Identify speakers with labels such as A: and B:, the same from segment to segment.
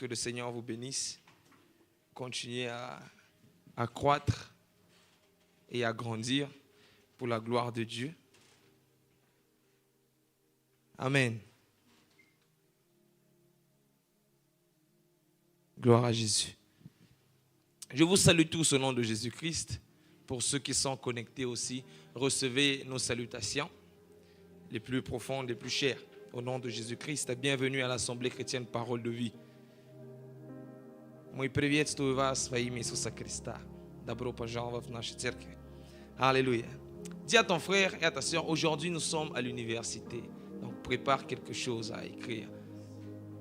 A: Que le Seigneur vous bénisse. Continuez à croître et à grandir pour la gloire de Dieu. Amen. Gloire à Jésus. Je vous salue tous au nom de Jésus-Christ. Pour ceux qui sont connectés aussi, recevez nos salutations les plus profondes, les plus chères. Au nom de Jésus-Christ, bienvenue à l'Assemblée chrétienne Parole de vie. Мы приветствую вас во имя Иисуса Христа. Добро пожаловать в нашу церковь. Alléluia. Dis à ton frère et à ta soeur, aujourd'hui nous sommes à l'université. Donc prépare quelque chose à écrire.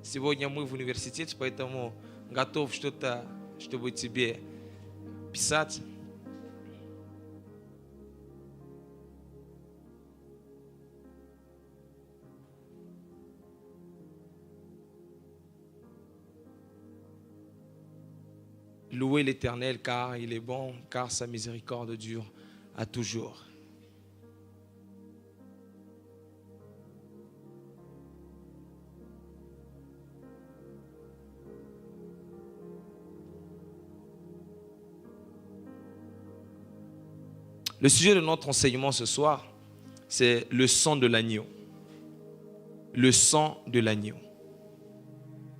A: Сегодня мы в университете, поэтому готов что-то, чтобы тебе писать. Louez l'Éternel car il est bon, car sa miséricorde dure à toujours. Le sujet de notre enseignement ce soir, c'est le sang de l'agneau. Le sang de l'agneau.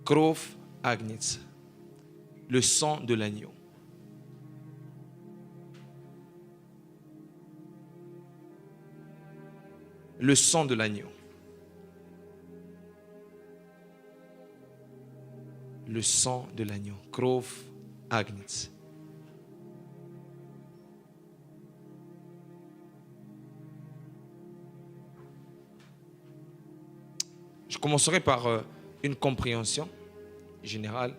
A: Krov Agnitz. Le sang de l'agneau. Le sang de l'agneau. Le sang de l'agneau. Krov Agnitz. Je commencerai par une compréhension générale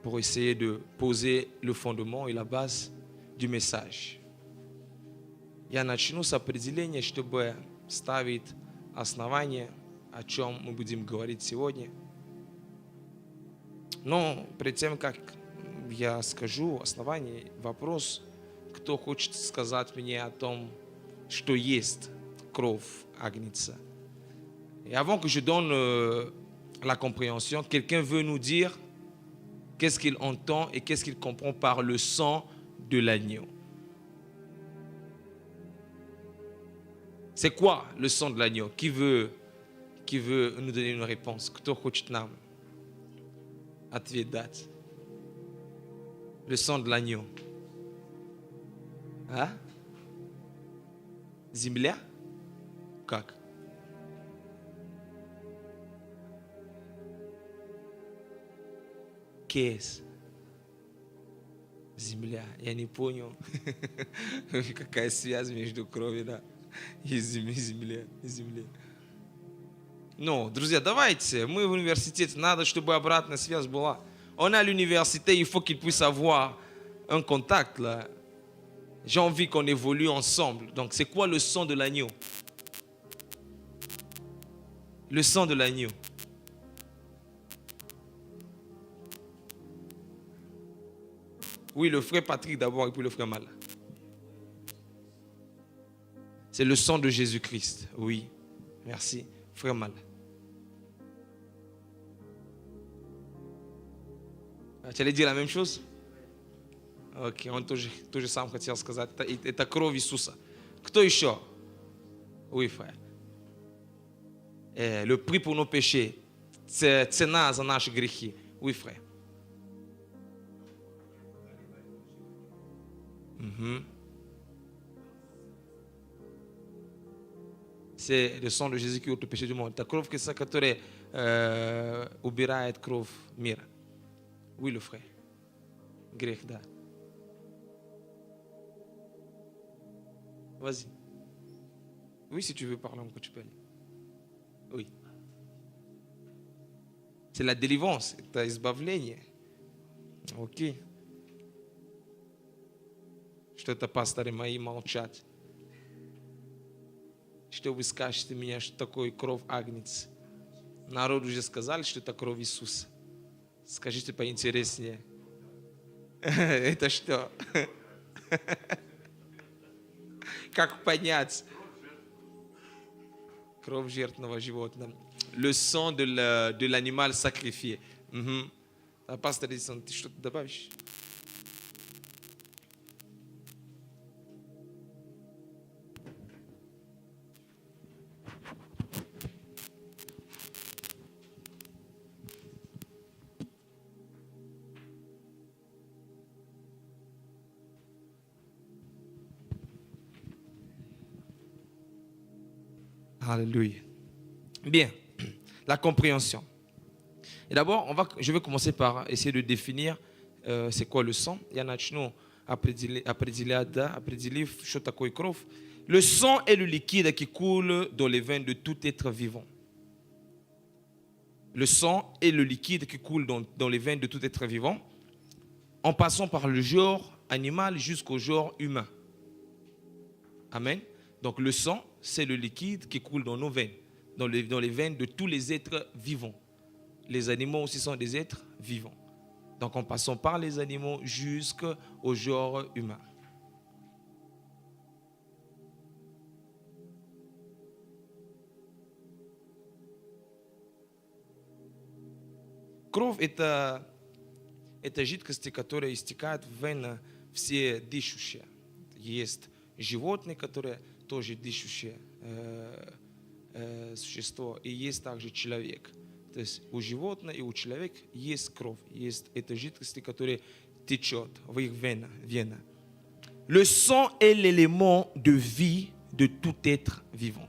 A: pour essayer de poser le fondement et la base du message. Я начну с определения, чтобы ставить основание, о чем мы будем говорить сегодня. Но перед тем, как я скажу основание, вопрос, кто хочет сказать мне о том, что есть кровь агнца. Et avant que je donne la compréhension, quelqu'un veut nous dire qu'est-ce qu'il entend et qu'est-ce qu'il comprend par le sang de l'agneau. C'est quoi le sang de l'agneau? Qui veut nous donner une réponse? Кто хочет нам ответ дать? Le sang de l'agneau. А? Земля? Как? Кейс. Земля. Я не понял, какая связь между кровью и землей. Но, друзья, давайте, мы в университете, надо, чтобы обратная связь была. On est à l'université, il faut qu'il puisse avoir un contact là. J'ai envie qu'on évolue ensemble. Donc, c'est quoi le sang de l'agneau? Le sang de l'agneau. Oui, le frère Patrick d'abord et puis le frère Mala. C'est le sang de Jésus-Christ. Oui, merci. Frère Mala. Tu allais dire la même chose? Ok, он тоже сам хотел сказать. Это кровь Иисуса. Кто еще? Oui, frère. Le prix pour nos péchés. C'est цена за наши грехи. Oui, frère. C'est le sang de Jésus qui ôte le péché du monde. Ta кровь, которая убирает кровь мира. Oui, le frère. Грех, да. Vas-y. Oui, si tu veux parler encore, tu peux aller. Oui. C'est la délivrance, это избавление. Окей. Что-то пасторы мои молчат. Что вы скажете мне, что такое кровь агнец? Народ уже сказали, что это кровь Иисуса. Скажите поинтереснее. Это что? Как понять? Кровь жертвенного животного. Le sang de l'animal sacrifié. А пастор Эдисон, ты что-то добавишь? Alléluia. Bien, la compréhension. Et d'abord, je vais commencer par essayer de définir c'est quoi le sang. Я начну определив, что такое кровь. Le sang est le liquide qui coule dans les veines de tout être vivant. Le sang est le liquide qui coule dans les veines de tout être vivant, en passant par le genre animal jusqu'au genre humain. Amen. Donc le sang, c'est le liquide qui coule dans nos veines, dans les veines de tous les êtres vivants. Les animaux aussi sont des êtres vivants. Donc en passant par les animaux jusqu'au genre humain. Кровь – это жидкости, которые истекают в вены все дышащие. Есть животные, которые тоже дышащие существо, и есть также человек. То есть у животного и у человека есть кровь, есть эта жидкость, которая течет в их венах. Le sang est l'élément de vie de tout être vivant.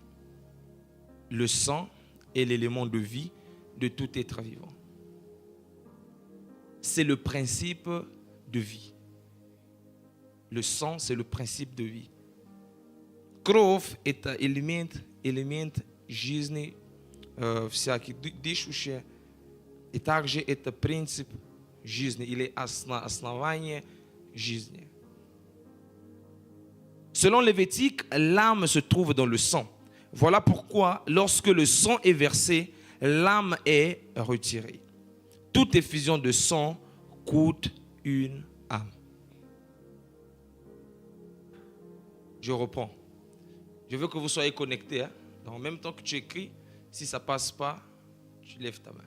A: Le sang est l'élément de vie de tout être vivant. C'est le principe de vie. Le sang, c'est le principe de vie. Кровь – это элемент жизни всяких дышащих, и также это принцип жизни или основание жизни. Selon Lévitique, l'âme se trouve dans le sang. Voilà pourquoi, lorsque le sang est versé, l'âme est retirée. Toute effusion de sang coûte une âme. Je reprends. Je veux que vous soyez connectés. Hein? Donc, en même temps que tu écris, si ça ne passe pas, tu lèves ta main.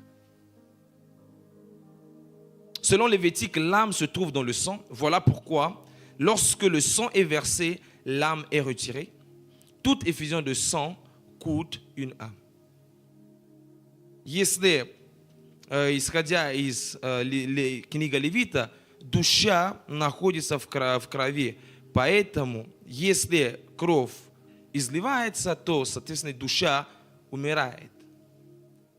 A: Selon Lévitique, l'âme se trouve dans le sang. Voilà pourquoi, lorsque le sang est versé, l'âme est retirée. Toute effusion de sang coûte une âme. Если, исходя из книги Левита, душа находится в крови. Поэтому, если кровь изливается, то, соответственно, душа умирает.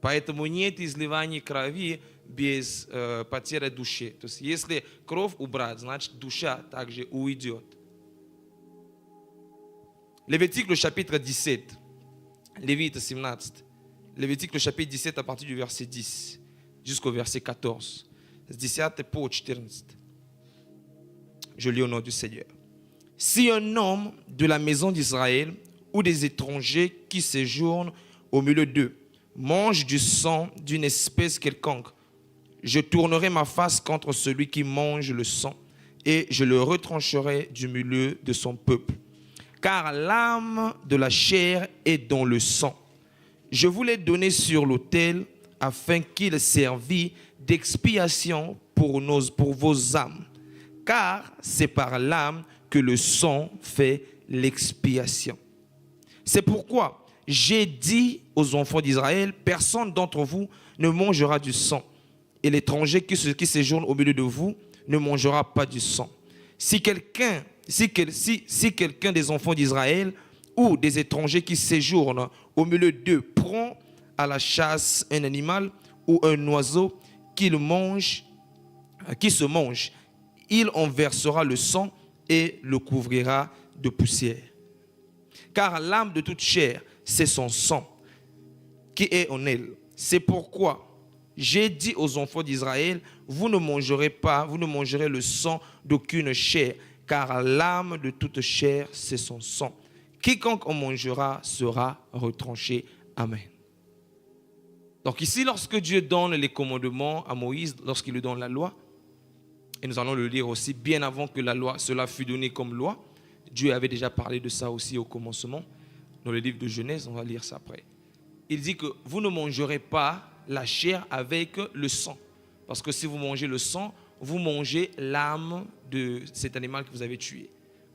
A: Поэтому нет изливания крови без потери души. То есть, если кровь убрать, значит, душа также уйдет. Lévitique, le chapitre 17. Lévite 17. Lévitique, le chapitre 17, à partir du verset 10 jusqu'au verset 14. 10 по 14. Je lis au nom du Seigneur. Si un homme de la maison d'Israël ou des étrangers qui séjournent au milieu d'eux mange du sang d'une espèce quelconque, je tournerai ma face contre celui qui mange le sang et je le retrancherai du milieu de son peuple. Car l'âme de la chair est dans le sang. Je vous l'ai donné sur l'autel afin qu'il servît d'expiation pour vos âmes. Car c'est par l'âme que le sang fait l'expiation. C'est pourquoi j'ai dit aux enfants d'Israël, personne d'entre vous ne mangera du sang. Et l'étranger qui séjourne au milieu de vous ne mangera pas du sang. Si quelqu'un des enfants d'Israël ou des étrangers qui séjournent au milieu d'eux prend à la chasse un animal ou un oiseau qui se mange, il en versera le sang et le couvrira de poussière. Car l'âme de toute chair, c'est son sang qui est en elle. C'est pourquoi j'ai dit aux enfants d'Israël, vous ne mangerez le sang d'aucune chair, car l'âme de toute chair, c'est son sang. Quiconque en mangera sera retranché. Amen. Donc ici, lorsque Dieu donne les commandements à Moïse, lorsqu'il lui donne la loi, et nous allons le lire aussi, bien avant que la loi, cela fût donné comme loi, Dieu avait déjà parlé de ça aussi au commencement, dans le livre de Genèse, on va lire ça après. Il dit que vous ne mangerez pas la chair avec le sang. Parce que si vous mangez le sang, vous mangez l'âme de cet animal que vous avez tué.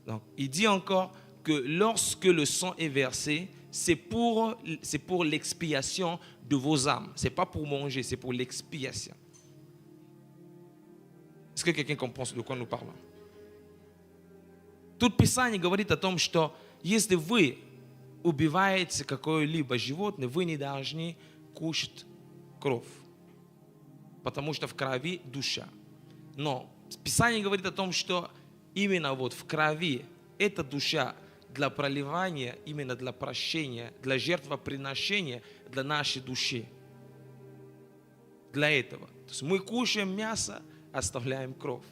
A: Donc, il dit encore que lorsque le sang est versé, c'est pour l'expiation de vos âmes. Ce n'est pas pour manger, c'est pour l'expiation. Est-ce que quelqu'un comprend de quoi nous parlons? Тут Писание говорит о том, что если вы убиваете какое-либо животное, вы не должны кушать кровь, потому что в крови душа. Но Писание говорит о том, что именно вот в крови эта душа для проливания, именно для прощения, для жертвоприношения, для нашей души. Для этого. То есть мы кушаем мясо, оставляем кровь.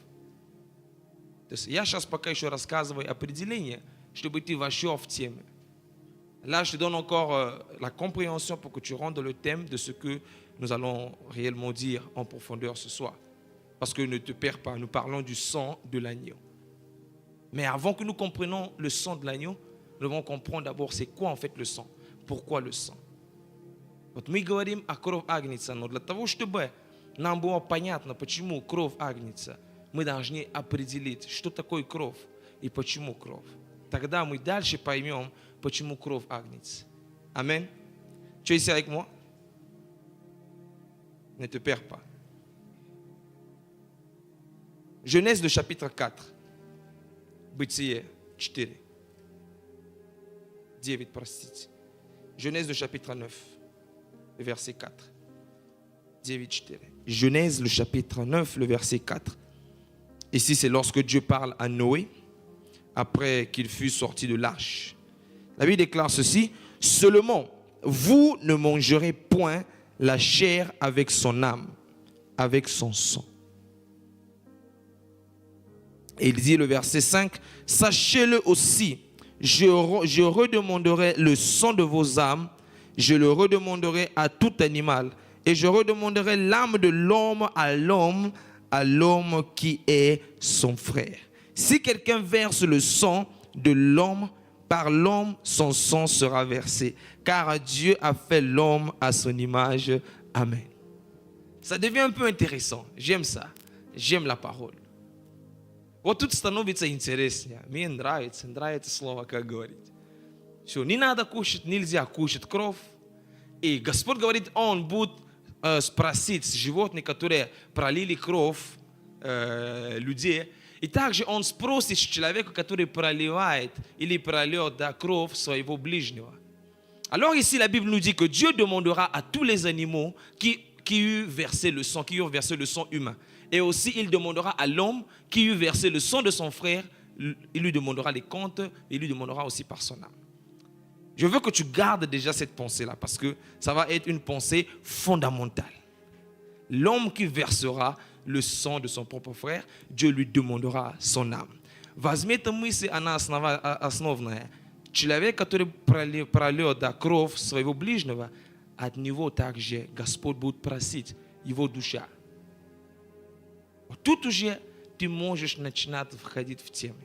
A: То есть я сейчас пока еще рассказываю определение, чтобы ты вошел в тему. Là, je te donne encore la compréhension pour que tu rentres dans le thème de ce que nous allons réellement dire en profondeur ce soir. Parce que ne te perds pas, nous parlons du sang de l'agneau. Mais avant que nous comprenions le sang de l'agneau, nous devons comprendre d'abord c'est quoi en fait le sang. Pourquoi le sang? Вот мы говорим о кровь агнца, но для того, чтобы нам было понятно, почему кровь агнца, мы должны определить, что такое кровь и почему кровь. Тогда мы дальше поймем, почему кровь агнца. Amen. Tu es ici avec moi? Ne te perds pas. Genèse le chapitre 4. Бытие 4. 9, простите. Genèse le chapitre 9, le verset 4. 9, 4. Genèse le chapitre 9, le verset 4. Ici, c'est lorsque Dieu parle à Noé, après qu'il fut sorti de l'arche. La Bible déclare ceci: seulement, vous ne mangerez point la chair avec son âme, avec son sang. Et il dit le verset 5, sachez-le aussi, je redemanderai le sang de vos âmes, je le redemanderai à tout animal, et je redemanderai l'âme de l'homme à l'homme qui est son frère. Si quelqu'un verse le sang de l'homme, par l'homme, son sang sera versé, car Dieu a fait l'homme à son image. Amen. Ça devient un peu intéressant. J'aime ça. J'aime la parole. Вот тут становится интереснее. Мне нравится слово, как говорить. Что не надо кушать, нельзя кушать кровь. И Господь говорит, Он будет спросить животных, которые пролили кровь людей. И также Он спросит человека, который проливает или прольет кровь своего ближнего. Alors ici, la Bible nous dit que Dieu demandera à tous les animaux qui eurent versé le sang, humain. Et aussi, il demandera à l'homme qui eut versé le sang de son frère, il lui demandera les comptes, et il lui demandera aussi par son âme. Je veux que tu gardes déjà cette pensée-là, parce que ça va être une pensée fondamentale. L'homme qui versera le sang de son propre frère, Dieu lui demandera son âme. Возьми эту мысль, она основная. Человек, который прольет кровь своего ближнего, от него также Господь будет просить его душа. Тут уже ты можешь начинать входить в тему.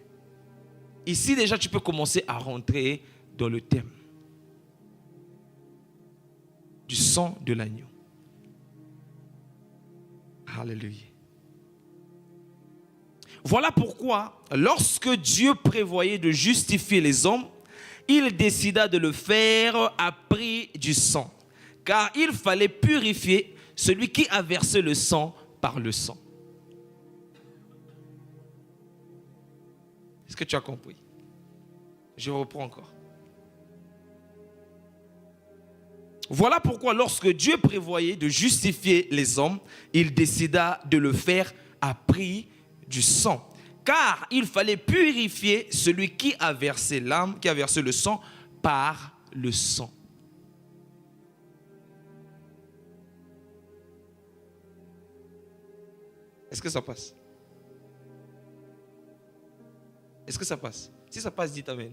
A: Ici déjà tu peux commencer à rentrer dans le thème du sang de l'agneau. Alléluia. Voilà pourquoi lorsque Dieu prévoyait de justifier les hommes, il décida de le faire à prix du sang, car il fallait purifier celui qui a versé le sang par le sang. Est-ce que tu as compris? Je reprends encore. Voilà pourquoi lorsque Dieu prévoyait de justifier les hommes, il décida de le faire à prix du sang. Car il fallait purifier celui qui a versé l'âme, qui a versé le sang par le sang. Est-ce que ça passe? Est-ce que ça passe? Si ça passe, dites Amen.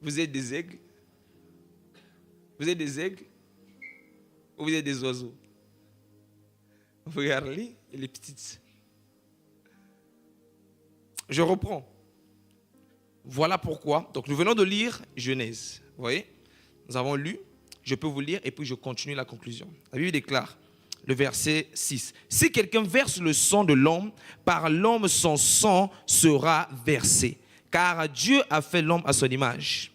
A: Vous êtes des aigles? Vous êtes des aigles? Ou vous êtes des oiseaux? Regardez, les petites. Je reprends. Voilà pourquoi. Donc nous venons de lire Genèse. Vous voyez? Nous avons lu Je peux vous lire et puis je continue la conclusion. La Bible déclare, le verset 6. Si quelqu'un verse le sang de l'homme, par l'homme son sang sera versé. Car Dieu a fait l'homme à son image.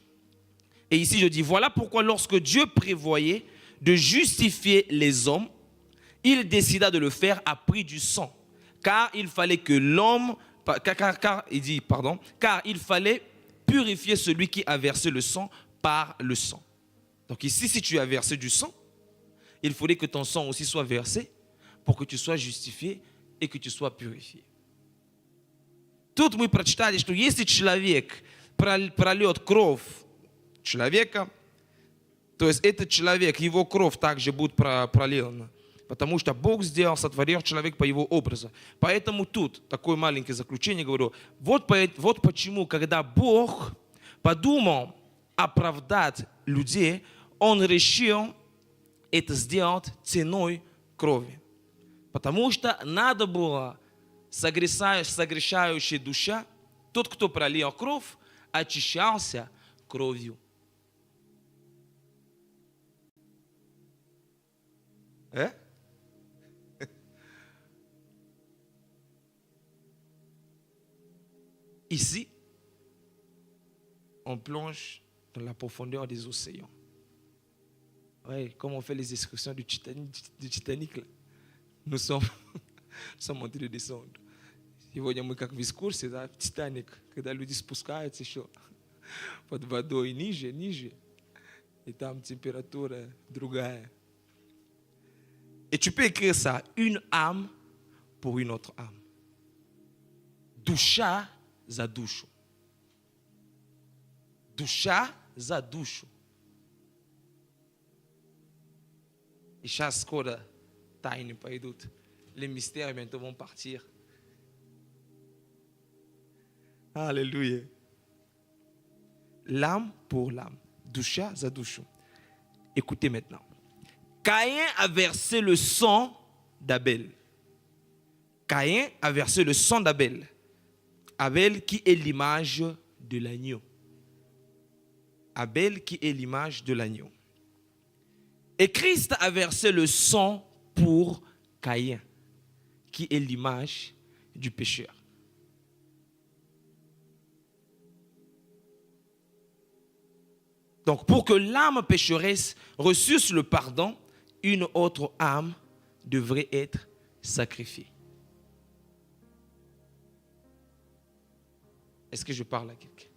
A: Et ici je dis, voilà pourquoi lorsque Dieu prévoyait de justifier les hommes, il décida de le faire à prix du sang. Car il fallait que l'homme, car il fallait purifier celui qui a versé le sang par le sang. Donc ici, si tu as versé du sang, il faudrait que ton sang aussi soit versé pour que tu sois justifié et que tu sois purifié. Тут мы прочитали, что если человек прольет кровь человека, то есть этот человек, его кровь также будет пролена. Потому что Бог сотворил человека по его образу. Поэтому тут такое маленькое заключение говорю. Вот почему, когда Бог подумал оправдать людей, Он решил это сделать ценой крови. Потому что надо было согрешающая душа, тот, кто пролил кровь, очищался кровью. Ici, on plonge dans la profondeur des océans. Ouais, comme on fait les excursions du Titanic, là. Nous sommes en train de descendre. Сегодня мы как в экскурсии, да, в Титаник, когда люди спускаются еще под водой ниже, и там температура другая. Et tu peux écrire ça, une âme pour une autre âme. Душа за душу. Душа за душу. И сейчас скоро тайны пойдут. Les mystères bientôt vont partir. Alléluia. L'âme pour l'âme. Душа за душу. Écoutez maintenant. Caïn a versé le sang d'Abel. Caïn a versé le sang d'Abel. Abel qui est l'image de l'agneau. Abel qui est l'image de l'agneau. Et Christ a versé le sang pour Caïn, qui est l'image du pécheur. Donc pour que l'âme pécheresse reçût le pardon, une autre âme devrait être sacrifiée. Est-ce que je parle à quelqu'un?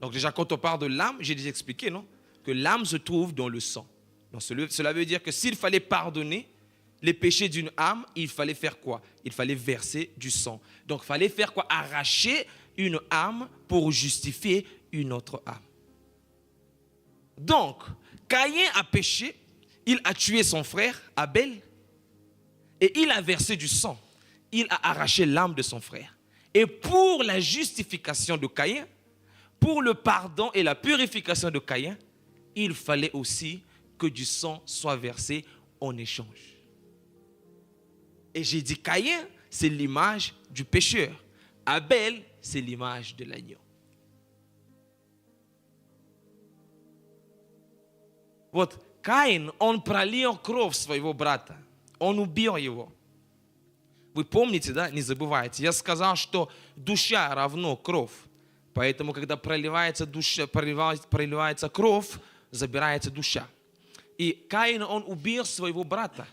A: Donc déjà, quand on parle de l'âme, j'ai déjà expliqué, non? Que l'âme se trouve dans le sang. Donc cela veut dire que s'il fallait pardonner les péchés d'une âme, il fallait faire quoi? Il fallait verser du sang. Donc il fallait faire quoi? Arracher une âme pour justifier une autre âme. Donc, Caïn a péché, il a tué son frère Abel et il a versé du sang. Il a arraché l'âme de son frère. Et pour la justification de Caïn, pour le pardon et la purification de Caïn, il fallait aussi que du sang soit versé en échange. Et j'ai dit Caïn, c'est l'image du pécheur. Abel, c'est l'image de l'agneau. Вот Каин, он пролил кровь своего брата. Он убил его. Вы помните, да? Не забывайте. Я сказал, что душа равно кровь. Поэтому, когда проливается кровь, забирается душа. И Каин, он убил своего брата.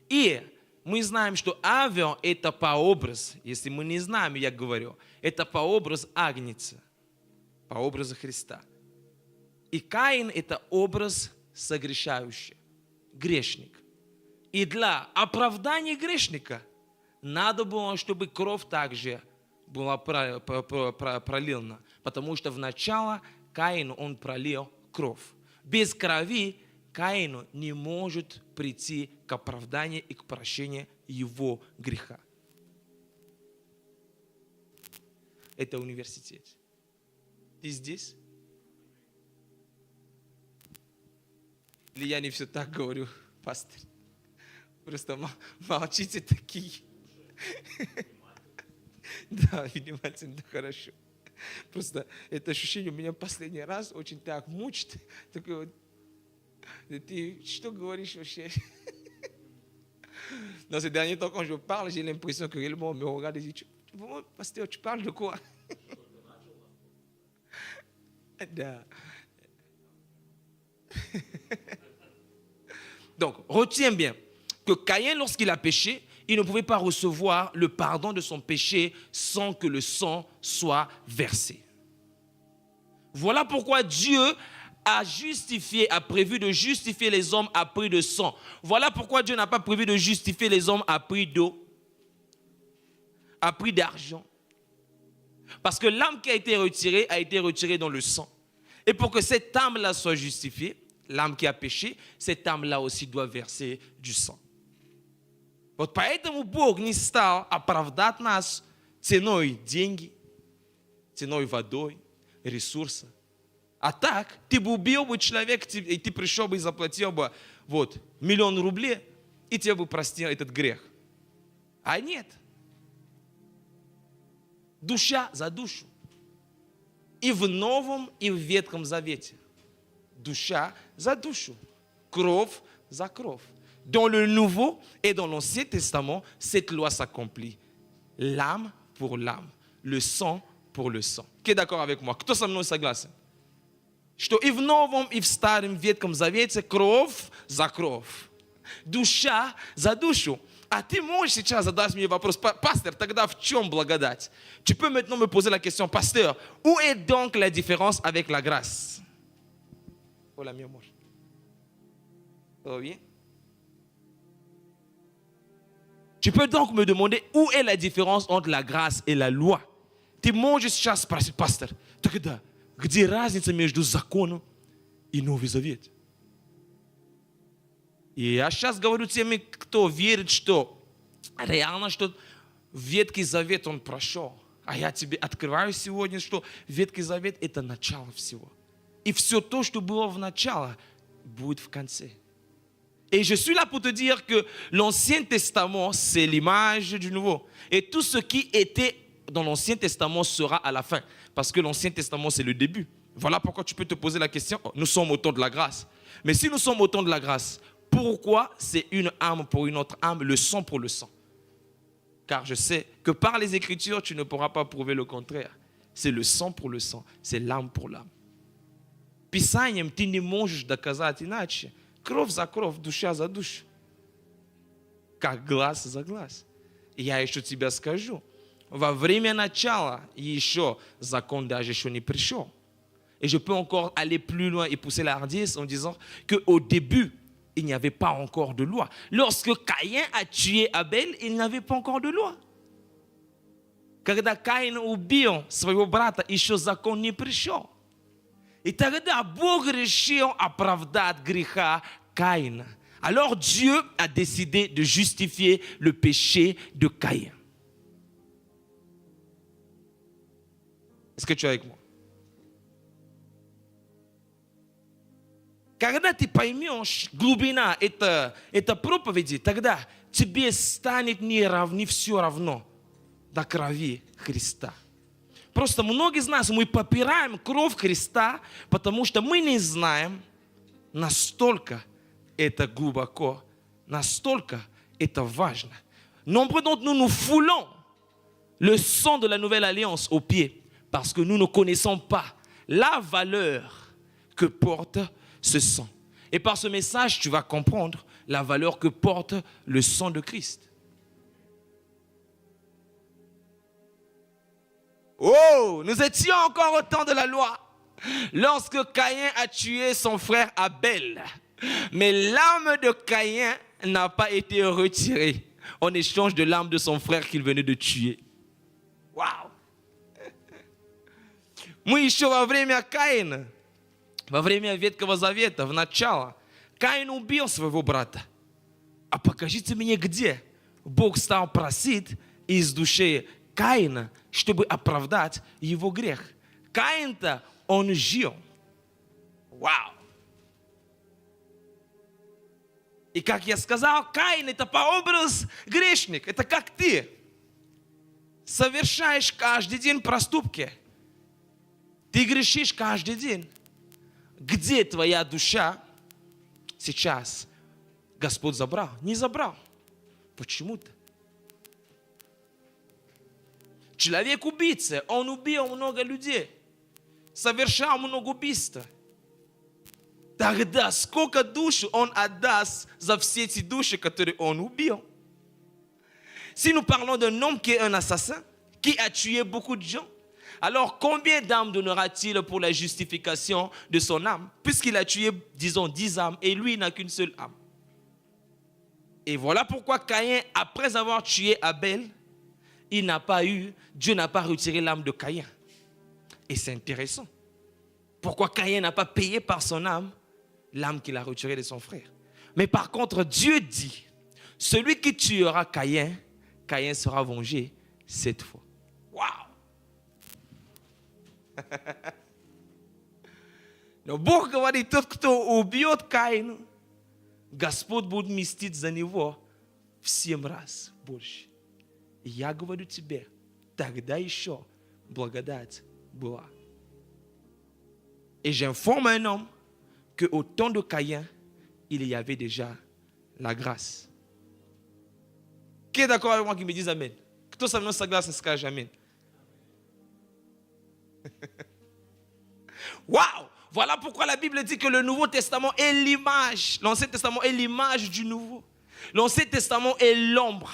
A: И мы знаем, что Авел – это прообраз. Если мы не знаем, я говорю, это прообраз Агнца, прообраза Христа. И Каин – это образ согрешающий, грешник. И для оправдания грешника надо было, чтобы кровь также была пролена. Потому что вначале Каин, он пролил кровь. Без крови Каин не может прийти к оправданию и к прощению его греха. Это университет. Ты здесь? Или я не все так говорю, пастор? Просто молчите такие. Да, внимательно, да, хорошо. Просто это ощущение у меня последний раз очень так мучит. Такое вот, Ты что говоришь вообще? Dans ces derniers temps, quand je parle, j'ai l'impression que réellement on me regarde et dit, pasteur, tu parles de quoi? Donc, retiens bien que Caïn, lorsqu'il a péché, il ne pouvait pas recevoir le pardon de son péché sans que le sang soit versé. Voilà pourquoi Dieu a prévu de justifier les hommes à prix de sang. Voilà pourquoi Dieu n'a pas prévu de justifier les hommes à prix d'eau, à prix d'argent. Parce que l'âme qui a été retirée dans le sang. Et pour que cette âme-là soit justifiée, l'âme qui a péché, cette âme-là aussi doit verser du sang. Вот поэтому Бог не стал оправдать нас ценой деньги, ценой водой, ресурса. А так, ты бы убил бы человека, и ты пришел бы и заплатил бы 1 000 000 рублей, и тебе бы простил этот грех. А нет. Душа за душу. И в Новом, и в Ветхом Завете. Душа за душу. Кровь за кровь. Dans le Nouveau et dans l'Ancien Testament, cette loi s'accomplit. L'âme pour l'âme. Le sang pour le sang. Qui est d'accord avec moi? Кто со мной согласен? Что и в Новом, и в Старом Ветхом Завете кровь за кровь. Душа за душу. А ты можешь сейчас задать мне вопрос, пастор, тогда в чем благодать? Tu peux maintenant me poser la question, pasteur, où est donc la différence avec la grâce? Hola, mi amor. ¿Todo bien? Tu peux donc me demander où est la différence entre la grâce et la loi? Ты можешь сейчас спросить, пастор, тогда где разница между законом и Новый Завет? И я сейчас говорю тем, кто верит, что реально, что Ветхий Завет он прошел. А я тебе открываю сегодня, что Ветхий Завет это начало всего. И все то, что было в начале, будет в конце. Et je suis là pour te dire que l'Ancien Testament, c'est l'image du Nouveau. Et tout ce qui était dans l'Ancien Testament sera à la fin. Parce que l'Ancien Testament, c'est le début. Voilà pourquoi tu peux te poser la question, nous sommes au temps de la grâce. Mais si nous sommes au temps de la grâce, pourquoi c'est une âme pour une autre âme, le sang pour le sang? Car je sais que par les Écritures, tu ne pourras pas prouver le contraire. C'est le sang pour le sang, c'est l'âme pour l'âme. Писанием ты не можешь доказать иначе. Кровь за кровь, душа за душу. Как глаз за глаз. И я еще тебе скажу, во время начала еще закон даже еще не пришел. Et je peux encore aller plus loin et pousser la hardiesse en disant qu'au début, il n'y avait pas encore de loi. Lorsque Caïn a tué Abel, il n'y avait pas encore de loi. Когда Каин убил своего брата, еще закон не пришел. И тогда Бог решил оправдать греха Каина. Alors Dieu a décidé de justifier le péché de Caïn. Est-ce que tu es avec moi? Когда ты поймешь глубина этой проповеди, тогда тебе станет не все равно до крови Христа. Просто многие из нас, мы попираем кровь Христа, потому что мы не знаем, настолько это глубоко, настолько это важно. Nombre d'entre nous, nous foulons le sang de la nouvelle alliance aux pieds parce que nous ne connaissons pas la valeur que porte ce sang. Et par ce message, tu vas comprendre la valeur que porte le sang de Christ. Oh, nous étions encore au temps de la loi, lorsque Caïn a tué son frère Abel. Mais l'âme de Caïn n'a pas été retirée en échange de l'âme de son frère qu'il venait de tuer. Waouh! Мы еще во время Каина, во время Ветхого Завета, в начало, Каин убил своего брата. А покажите мне, где Бог стал просить из души Каина, чтобы оправдать его грех. Каин-то, он жил. Вау! И как я сказал, Каин это прообраз грешник. Это как ты совершаешь каждый день проступки. Ты грешишь каждый день. Где твоя душа, сейчас Господь забрал. Не забрал. Почему-то. Человек-убийца, он убил много людей, совершал много убийств. Тогда сколько душ он отдаст за все эти души, которые он убил? Si nous parlons d'un homme qui est un assassin, qui a tué beaucoup de gens, alors combien d'âmes donnera-t-il pour la justification de son âme? Puisqu'il a tué, disons, 10 âmes et lui n'a qu'une seule âme. Et voilà pourquoi Caïn, après avoir tué Abel, Dieu n'a pas retiré l'âme de Caïn. Et c'est intéressant. Pourquoi Caïn n'a pas payé par son âme l'âme qu'il a retirée de son frère? Mais par contre, Dieu dit, celui qui tuera Caïn, Caïn sera vengé 7 fois. Waouh! No Bog говори, тот, кто убьет Каина, Господь будет мстить за него в 7 раз больше. И я говорю тебе, тогда еще благодать была. Et j'informe un homme qu'au temps de Caïn, il y avait déjà la grâce. Qui est d'accord avec moi qui me dise Amen? Кто со мной согласен, скажет Amen. Waouh! Voilà pourquoi la Bible dit que le Nouveau Testament est l'image. L'Ancien Testament est l'image du Nouveau. L'Ancien Testament est l'ombre.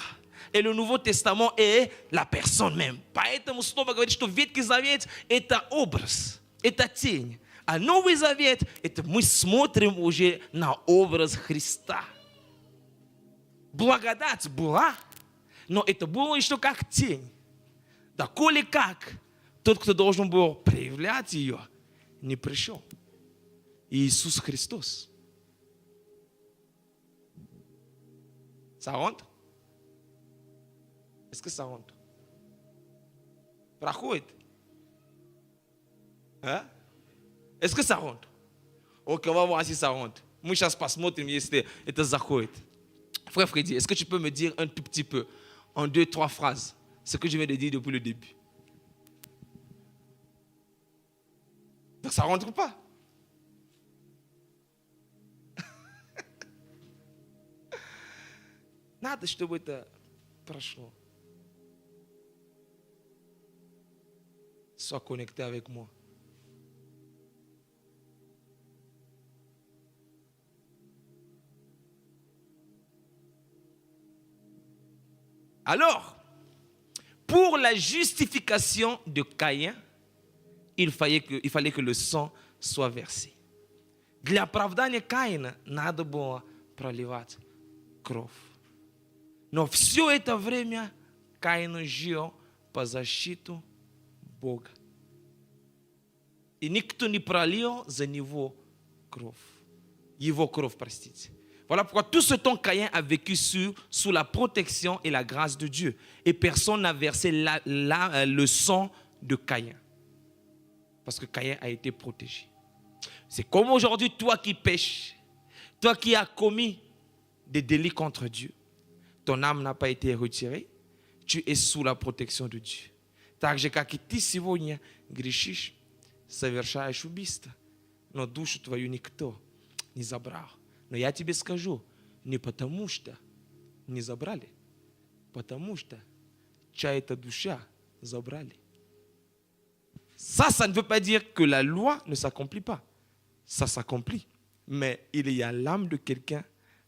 A: Et le Nouveau Testament est la personne même. Поэтому снова говорит, что Ветхий Завет – это образ, это тень. А Новый Завет – это мы смотрим уже на образ Христа. Благодать была, но это было еще как тень. Да коли как, тот, кто должен был проявлять ее, не пришел. Иисус Христос. Ça rentre? Est-ce que ça rentre? Проходит? Hein? Est-ce que ça rentre? Ok, on va voir si ça rentre. Мы сейчас посмотрим, если это заходит. Frère Freddy, est-ce que tu peux me dire un tout petit peu, en 2-3 phrases, ce que je viens de dire depuis le début? Donc ça ne rentre pas. Надо, чтобы это прошло. Sois connecté avec moi. Alors, pour la justification de Caïn, il fallait que le sang soit versé. Для оправдания Каина надо было проливать кровь. Но все это время Каин жил по защиту Бога. И никто не пролил за него кровь. Его кровь, простите. Voilà pourquoi tout ce temps Caïn a vécu sous la protection et la grâce de Dieu. Et personne n'a versé le sang de Caïn. Parce que Caïn a été protégé. C'est comme aujourd'hui, toi qui pêches, toi qui as commis des délits contre Dieu, ton âme n'a pas été retirée, tu es sous la protection de Dieu. Так же, как и ты сегодня грешишь, совершаешь убийство, но душу твою никто не забрал. Но я тебе скажу, не потому что не забрали, потому что чья-то душа забрали. Ça ne veut pas dire que la loi ne s'accomplit pas. Ça s'accomplit. Mais il y a l'âme de quelqu'un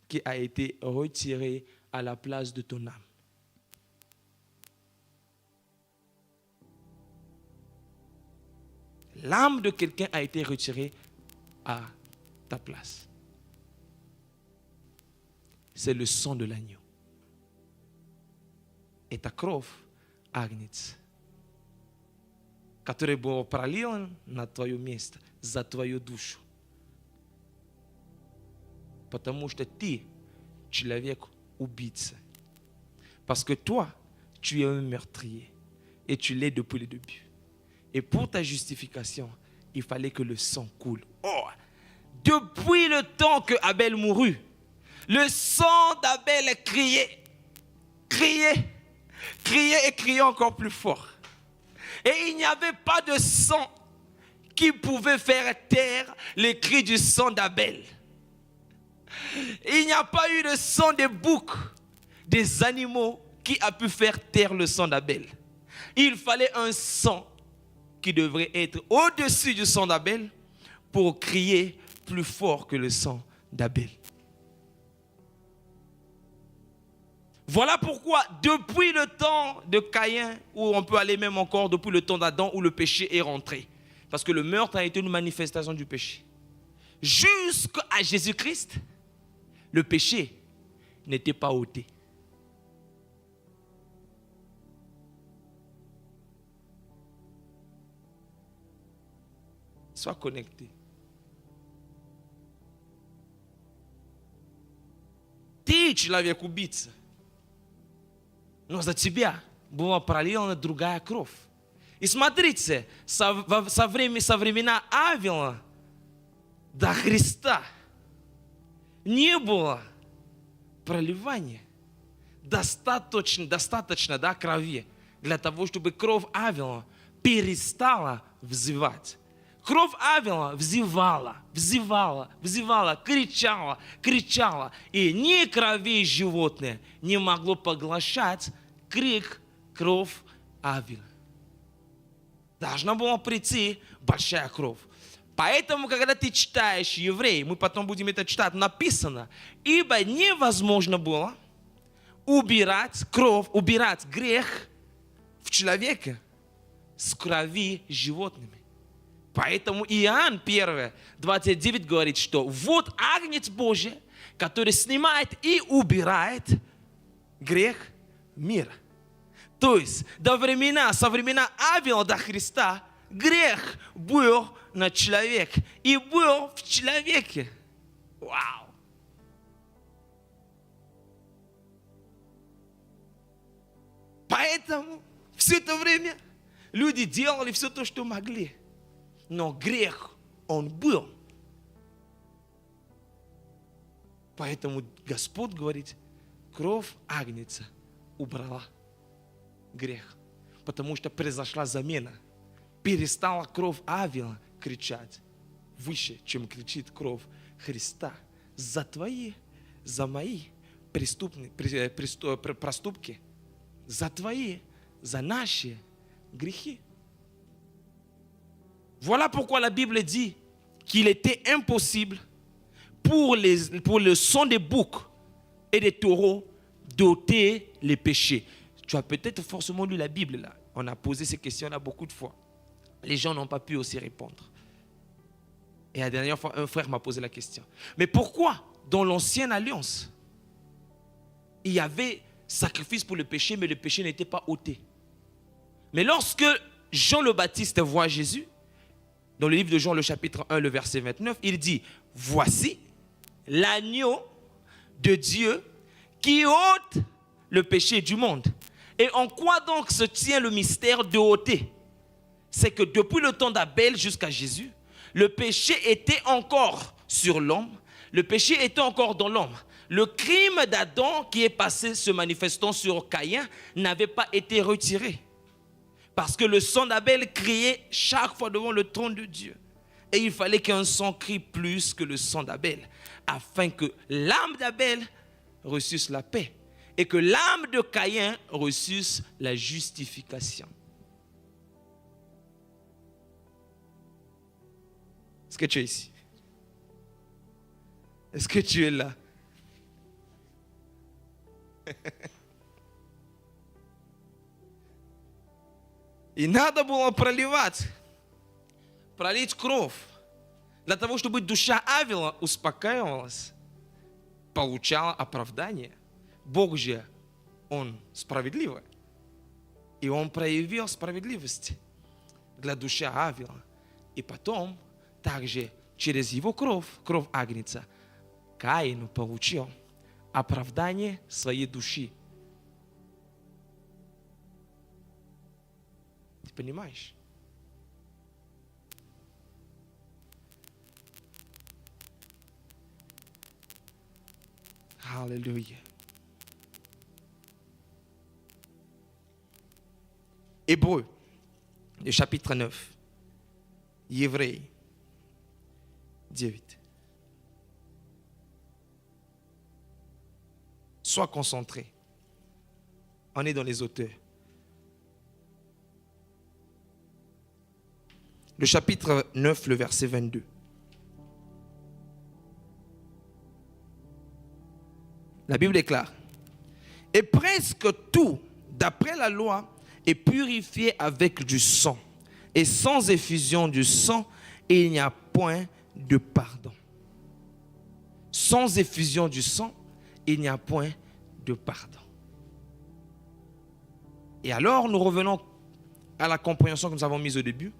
A: qui a été retirée à la place de ton âme. L'âme de quelqu'un a été retirée à ta place. C'est le sang de l'agneau. Et ta кровь агнец, который был пролит на твое место, за твою душу. Потому что ты человек-убийца. Parce que toi, tu es un meurtrier. Et tu l'es depuis le début. Et pour ta justification, il fallait que le sang coule. Oh, depuis le temps que Abel mourut, le sang d'Abel criait, criait, criait et criait encore plus fort. Et il n'y avait pas de sang qui pouvait faire taire les cris du sang d'Abel. Il n'y a pas eu de sang des boucs, des animaux qui a pu faire taire le sang d'Abel. Il fallait un sang qui devrait être au-dessus du sang d'Abel pour crier plus fort que le sang d'Abel. Voilà pourquoi, depuis le temps de Caïn, ou on peut aller même encore depuis le temps d'Adam où le péché est rentré, parce que le meurtre a été une manifestation du péché, jusqu'à Jésus-Christ, le péché n'était pas ôté. Sois connecté. Teach la kubitsa. Но за тебя была пролилана другая кровь. И смотрите, со времена Авела до Христа не было проливания достаточно крови для того, чтобы кровь Авела перестала взывать. Кровь Авела взывала, кричала. И ни крови животное не могло поглощать кровь Авела. Должна была прийти большая кровь. Поэтому, когда ты читаешь Евреи, мы потом будем это читать, написано, ибо невозможно было убирать грех в человеке с крови животными. Поэтому Иоанн 1, 29 говорит, что вот агнец Божий, который снимает и убирает грех мира. То есть со времена Авела до Христа грех был на человеке и был в человеке. Вау! Поэтому все это время люди делали все то, что могли. Но грех, он был. Поэтому Господь говорит, кровь агнца убрала грех. Потому что произошла замена. Перестала кровь Авела кричать выше, чем кричит кровь Христа. За твои, за мои проступки, за твои, за наши грехи. Voilà pourquoi la Bible dit qu'il était impossible pour le sang des boucs et des taureaux d'ôter les péchés. Tu as peut-être forcément lu la Bible là. On a posé ces questions-là beaucoup de fois. Les gens n'ont pas pu aussi répondre. Et la dernière fois, un frère m'a posé la question. Mais pourquoi dans l'ancienne alliance, il y avait sacrifice pour le péché, mais le péché n'était pas ôté? Mais lorsque Jean le Baptiste voit Jésus, dans le livre de Jean, le chapitre 1, le verset 29, il dit, voici l'agneau de Dieu qui ôte le péché du monde. Et en quoi donc se tient le mystère de ôter? C'est que depuis le temps d'Abel jusqu'à Jésus, le péché était encore sur l'homme, le péché était encore dans l'homme. Le crime d'Adam qui est passé se manifestant sur Caïn n'avait pas été retiré. Parce que le sang d'Abel criait chaque fois devant le trône de Dieu. Et il fallait qu'un sang crie plus que le sang d'Abel, afin que l'âme d'Abel reçût la paix et que l'âme de Caïn reçût la justification. Est-ce que tu es ici? Est-ce que tu es là? И надо было пролить кровь, для того, чтобы душа Авела успокаивалась, получала оправдание. Бог же, Он справедливый. И Он проявил справедливость для души Авела. И потом, также через его кровь агнца, Каин получил оправдание своей души. Ты понимаешь? Аллилуйя. Hébreux, le chapitre 9. Евреи 9. Sois concentré. On est dans les auteurs. Le chapitre 9, le verset 22. La Bible déclare, et presque tout, d'après la loi, est purifié avec du sang. Et sans effusion du sang, il n'y a point de pardon. Sans effusion du sang, il n'y a point de pardon. Et alors, nous revenons à la compréhension que nous avons mise au début.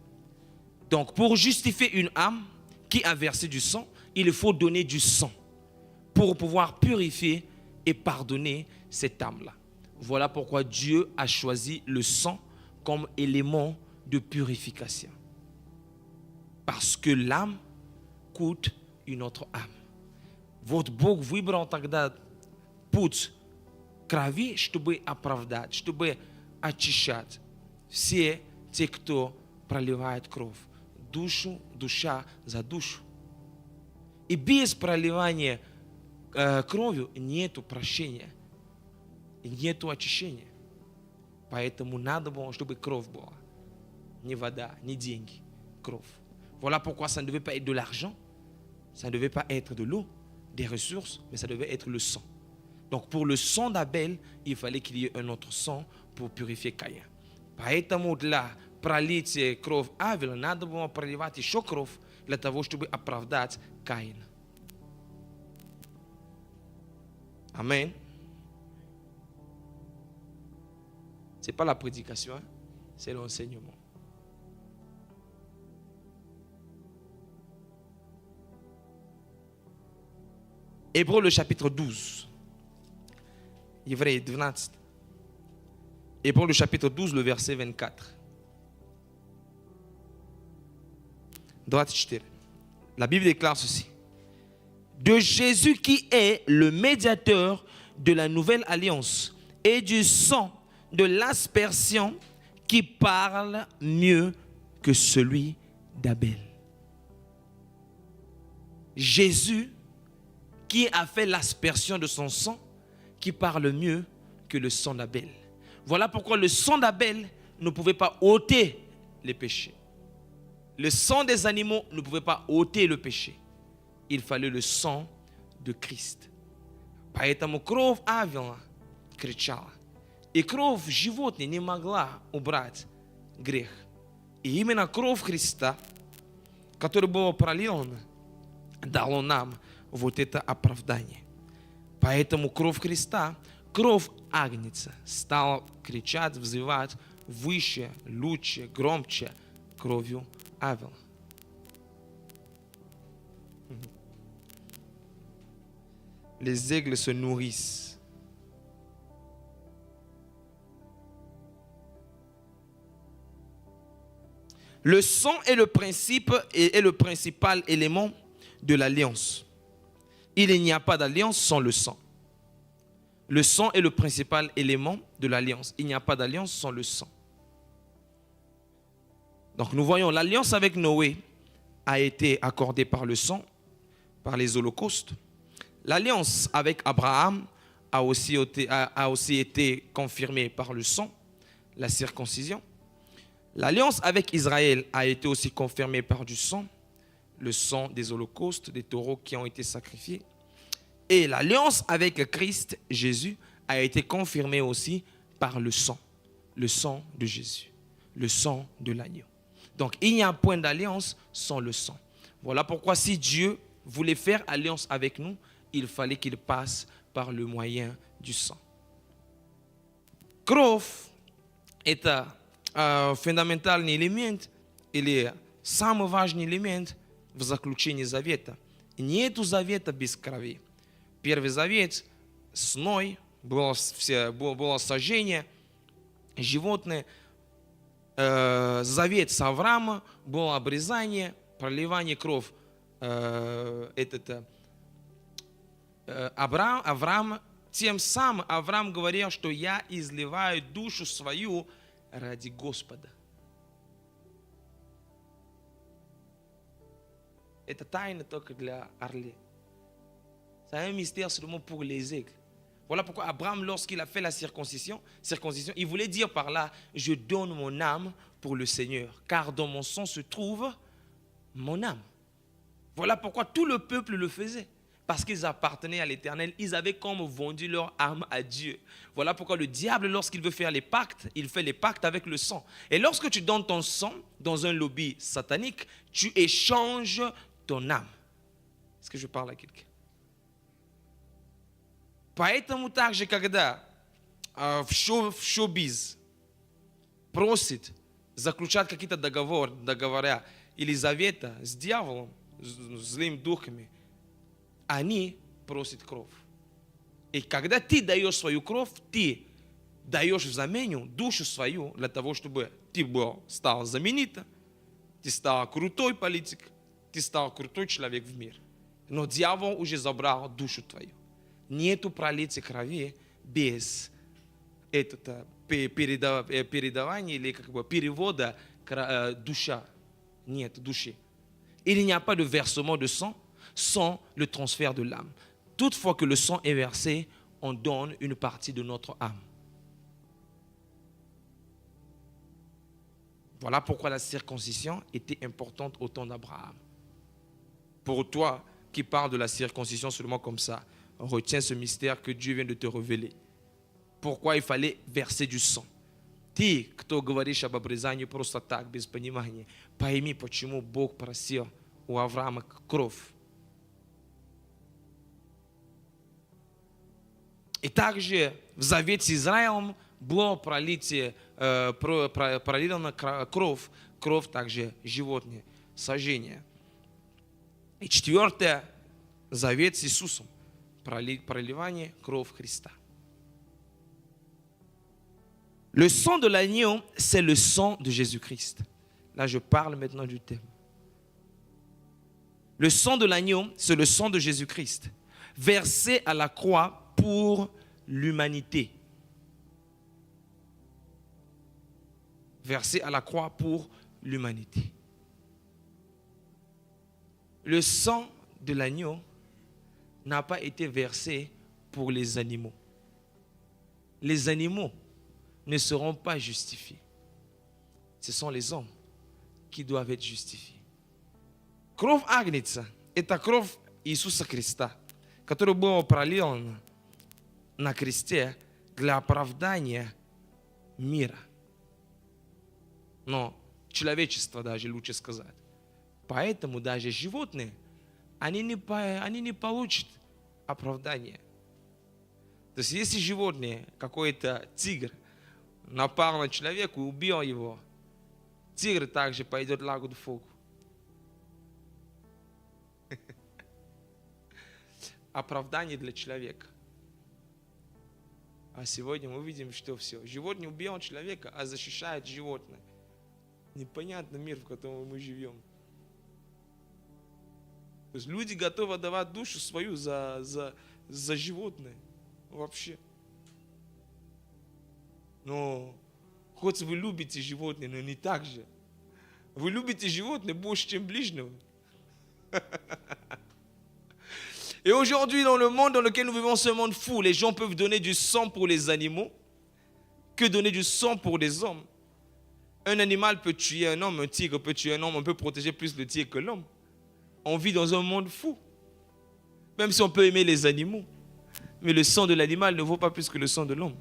A: Donc, pour justifier une âme qui a versé du sang, il faut donner du sang pour pouvoir purifier et pardonner cette âme-là. Voilà pourquoi Dieu a choisi le sang comme élément de purification. Parce que l'âme coûte une autre âme. Вот Бог выбрал тогда путь крови, чтобы оправдать, чтобы очищать все те, кто проливает кровь. Душа за душу. И без проливания кровью нету прощения, и нету очищения. Поэтому надо было, чтобы кровь была. Не вода, не деньги, кровь. Voilà pourquoi ça ne devait pas être de l'argent, ça ne devait pas être de l'eau, des ressources, mais ça devait être le sang. Donc pour le sang d'Abel, il fallait qu'il y ait un autre sang pour purifier Каин. Поэтому для пролития кровь Авеля надо было проливать еще кровь для того, чтобы оправдать Каина. Amen. Ce n'est pas la prédication, hein? C'est l'enseignement. Hébreux le chapitre 12. Евреи 12. Hébreux le chapitre 12, le verset 24. 24. La Bible déclare ceci. De Jésus qui est le médiateur de la nouvelle alliance et du sang de l'aspersion qui parle mieux que celui d'Abel. Jésus qui a fait l'aspersion de son sang qui parle mieux que le sang d'Abel. Voilà pourquoi le sang d'Abel ne pouvait pas ôter les péchés. Le sang des animaux ne pouvait pas ôter le péché. Il fallait le sang de Christ. Поэтому кровь Авела кричала. И кровь животных не могла убрать грех. И именно кровь Христа, которая была пролита, дала нам вот это оправдание. Поэтому кровь Христа, кровь Агнца, стала кричать, взывать выше, лучше, громче кровью Авела. Les aigles se nourrissent. Le sang est le principe et est le principal élément de l'alliance. Il n'y a pas d'alliance sans le sang. Le sang est le principal élément de l'alliance. Il n'y a pas d'alliance sans le sang. Donc nous voyons l'alliance avec Noé a été accordée par le sang, par les holocaustes. L'alliance avec Abraham a aussi été confirmée par le sang, la circoncision. L'alliance avec Israël a été aussi confirmée par du sang, le sang des holocaustes, des taureaux qui ont été sacrifiés. Et l'alliance avec Christ, Jésus, a été confirmée aussi par le sang de Jésus, le sang de l'agneau. Donc il n'y a point d'alliance sans le sang. Voilà pourquoi si Dieu voulait faire alliance avec nous, il fallait qu'il passe par le moyen du sang. Кровь – это фундаментальный элемент или самый важный элемент в заключении завета. Нету завета без крови. Первый завет с Ной было сожжение животных. Завет с Авраамом было обрезание, проливание крови. Авраам, тем самым Авраам говорил, что я изливаю душу свою ради Господа. Это тайна только для орлей. C'est un mystère seulement pour les aigles. Voilà pourquoi Abraham, lorsqu'il a fait la circoncision, il voulait dire par là, je donne mon âme pour le Seigneur, car dans mon sang se trouve mon âme. Voilà pourquoi tout le peuple le faisait. Parce qu'ils appartenaient à l'Éternel, ils avaient comme vendu leur âme à Dieu. Voilà pourquoi le diable, lorsqu'il veut faire les pactes, il fait les pactes avec le sang. Et lorsque tu donnes ton sang dans un lobby satanique, tu échanges ton âme. Est-ce que je parle à quelqu'un? Поэтому также, когда в шоу-биз просит заключать какие-то договора или завета с дьяволом, с злыми духами, они просят кровь. И когда ты даешь свою кровь, ты даешь в замену душу свою для того, чтобы ты стал знаменитым, ты стал крутой политик, ты стал крутой человек в мире. Но дьявол уже забрал душу твою. Нету пролития крови без передавания или перевода душа. Нет души. Il n'y a pas de versement de sang sans le transfert de l'âme. Toutefois que le sang est versé, on donne une partie de notre âme. Voilà pourquoi la circoncision était importante au temps d'Abraham. Pour toi qui parles de la circoncision seulement comme ça, retiens ce mystère que Dieu vient de te révéler. Pourquoi il fallait verser du sang. Ты, кто говоришь об обрезании просто так, без понимания, пойми, почему Бог просил у Авраама кровь. И также в завете с Израилем было пролитана кровь также животные, сожжение. И четвертое, завет с Иисусом, проливание крови Христа. Le sang de l'agneau, c'est le sang de Jésus-Christ. Là, je parle maintenant du thème. Le sang de l'agneau, c'est le sang de Jésus-Christ, versé à la croix pour l'humanité. Versé à la croix pour l'humanité. Le sang de l'agneau n'a pas été versé pour les animaux. Les animaux ne seront pas justifiés. Ce sont les hommes qui doivent être justifiés. Кровь Агнца – это кровь Иисуса Христа, которая была пролита на кресте для оправдания мира. Но человечество даже, лучше сказать. Поэтому даже животные, они не получат оправдания. То есть если животное, какой-то тигр, напал на человека и убил его, тигр также пойдет в лагу фогу. Оправдание для человека. А сегодня мы видим, что все. Животное убило человека, а защищает животное. Непонятный мир, в котором мы живем. То есть люди готовы отдавать душу свою за животное. Вообще. Но хоть вы любите животное, но не так же. Вы любите животное больше, чем ближнего. Et aujourd'hui, dans le monde dans lequel nous vivons, ce monde fou, les gens peuvent donner du sang pour les animaux que donner du sang pour des hommes. Un animal peut tuer un homme, un tigre peut tuer un homme, on peut protéger plus le tigre que l'homme. On vit dans un monde fou. Même si on peut aimer les animaux. Mais le sang de l'animal ne vaut pas plus que le sang de l'homme.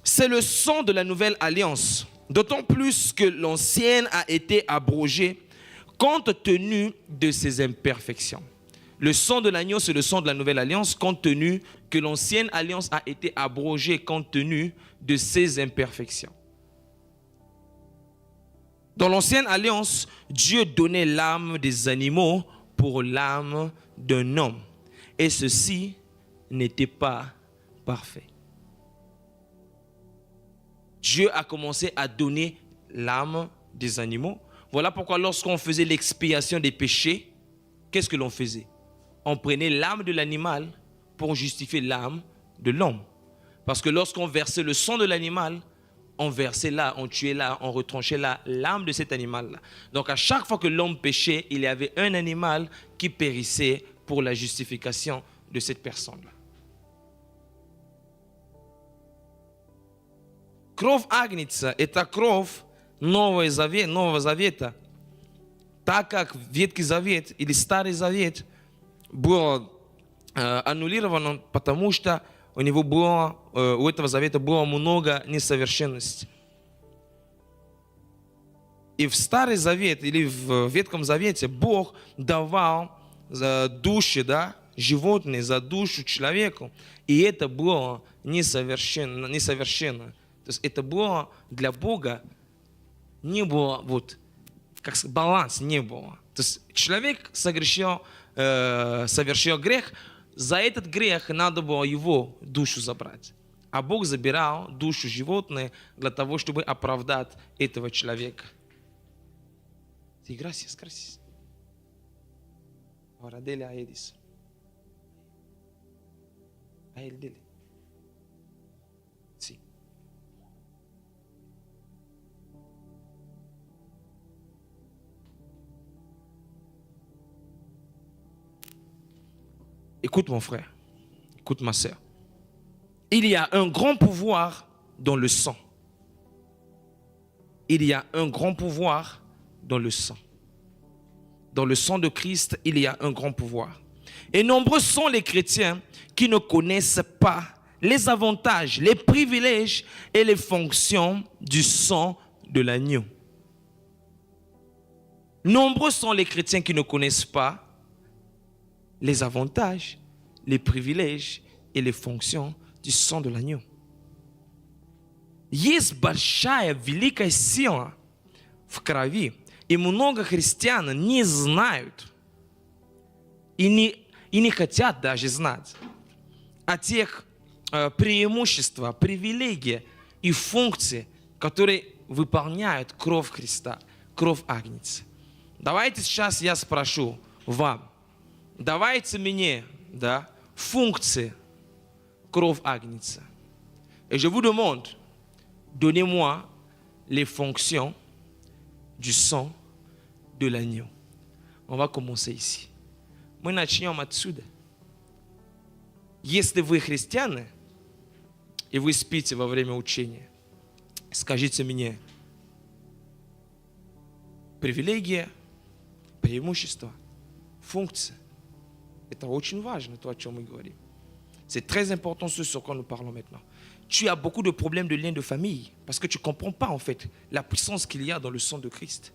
A: C'est le sang de la nouvelle alliance. D'autant plus que l'ancienne a été abrogée compte tenu de ses imperfections. Le sang de l'agneau, c'est le sang de la nouvelle alliance, compte tenu que l'ancienne alliance a été abrogée compte tenu de ses imperfections. Dans l'ancienne alliance, Dieu donnait l'âme des animaux pour l'âme d'un homme. Et ceci n'était pas parfait. Dieu a commencé à donner l'âme des animaux. Voilà pourquoi lorsqu'on faisait l'expiation des péchés, qu'est-ce que l'on faisait? On prenait l'âme de l'animal pour justifier l'âme de l'homme. Parce que lorsqu'on versait le sang de l'animal, on versait là, on tuait là, on retranchait là l'âme de cet animal-là. Donc à chaque fois que l'homme péchait, il y avait un animal qui périssait pour la justification de cette personne-là. Кровь Агнца – это кровь Нового Завета. Так как Ветхий Завет или Старый Завет был аннулирован, потому что у этого завета было много несовершенностей. И в Старый Завет или в Ветхом Завете Бог давал души, да, животные за душу человеку, и это было несовершенно. То есть это было для Бога, не было вот, как сказать, баланс не было. То есть человек совершил грех, за этот грех надо было его душу забрать. А Бог забирал душу животное для того, чтобы оправдать этого человека. Gracias, gracias. Ahora dele a Edison. A él dele. Sí. Écoute mon frère, écoute ma sœur. Il y a un grand pouvoir dans le sang. Il y a un grand pouvoir dans le sang. Dans le sang de Christ, il y a un grand pouvoir. Et nombreux sont les chrétiens qui ne connaissent pas les avantages, les privilèges et les fonctions du sang de l'agneau. Nombreux sont les chrétiens qui ne connaissent pas les avantages, les privilèges et les fonctions du sang de l'agneau. Есть большая, великая сила в крови, и много христиан не знают и не хотят даже знать о тех преимуществах, привилегиях и функциях, которые выполняют кровь Христа, кровь Агнца. Давайте сейчас я спрошу вам, давайте мне, да, функции кровь Агнца. Et je vous demande, donnez-moi les fonctions du sang de l'agneau. On va commencer ici. Мы начнем отсюда. Если вы христиане, и вы спите во время учения, скажите мне привилегия, преимущество, функция. Это очень важно, то, о чем мы говорим. C'est très important ce sur quoi nous parlons maintenant. Tu as beaucoup de problèmes de liens de famille parce que tu ne comprends pas en fait la puissance qu'il y a dans le sang de Christ.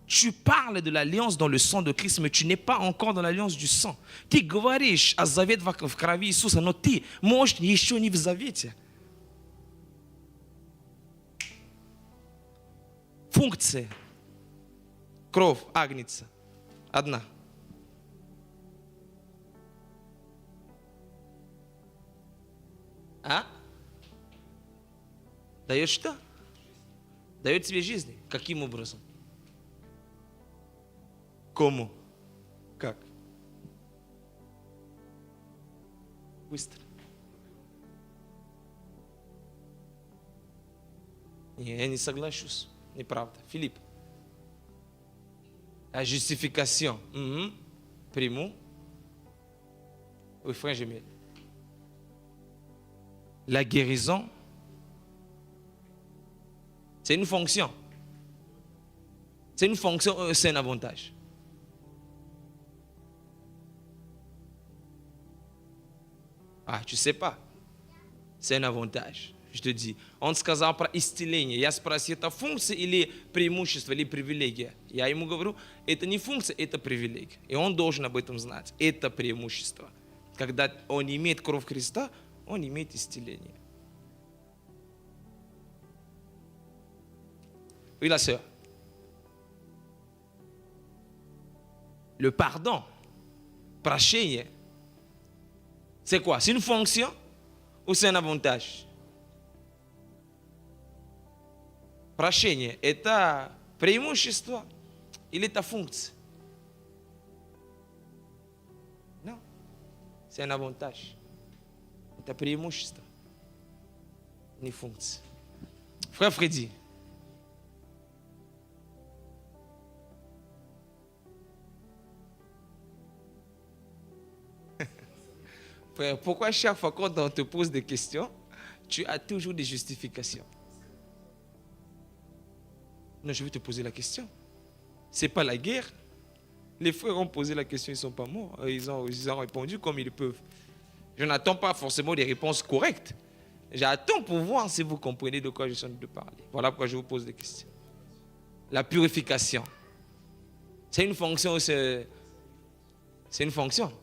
A: Tu parles de l'alliance dans le sang de Christ, mais tu n'es pas encore dans l'alliance du sang. Ты говоришь о завете в крови Иисуса, но ты, может, еще не в завете. Функция. Кровь Агнца. Одна. А? Дает что? Дает тебе жизнь. Каким образом? Кому? Как? Быстро. Я не соглашусь. Неправда. Филипп. La justification. Primo. Oui, frère Gémel. La guérison. C'est une fonction. C'est une fonction, c'est un avantage. Ah, tu sais pas. C'est un avantage. Je te dis. Он сказал про исцеление. Я спросил, это функция или преимущество, или привилегия? Я ему говорю, это не функция, это привилегия. И он должен об этом знать. Это преимущество. Когда он имеет кровь Христа, он имеет исцеление. Oui, la sœur. Le pardon, прощение, c'est quoi? C'est une fonction ou c'est un avantage? Прощение – это преимущество или это функция? Non, c'est un avantage. Это преимущество, не функция. Frère Freddy. Frère, pourquoi chaque fois quand on te pose des questions, tu as toujours des justifications? Non, je vais te poser la question. Ce n'est pas la guerre. Les frères ont posé la question, ils ne sont pas morts. Ils ont répondu comme ils peuvent. Je n'attends pas forcément des réponses correctes. J'attends pour voir si vous comprenez de quoi je suis en train de parler. Voilà pourquoi je vous pose des questions. La purification. C'est une fonction ou c'est une fonction?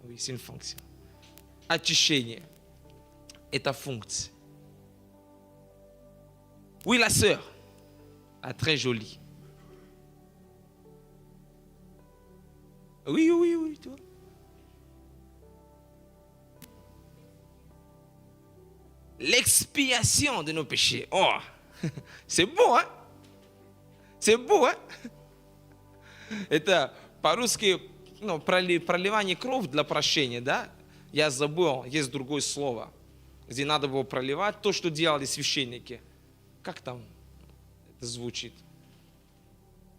A: Oui, c'est une fonction. Очищение. Это функция. Oui, la sœur. Ah, très jolie. Oui, toi. L'expiation de nos péchés. Oh, c'est beau, hein? C'est beau, hein? Это по-русски, проливание крови для прощения, да? Я забыл, есть другое слово, где надо было проливать то, что делали священники. Как там это звучит?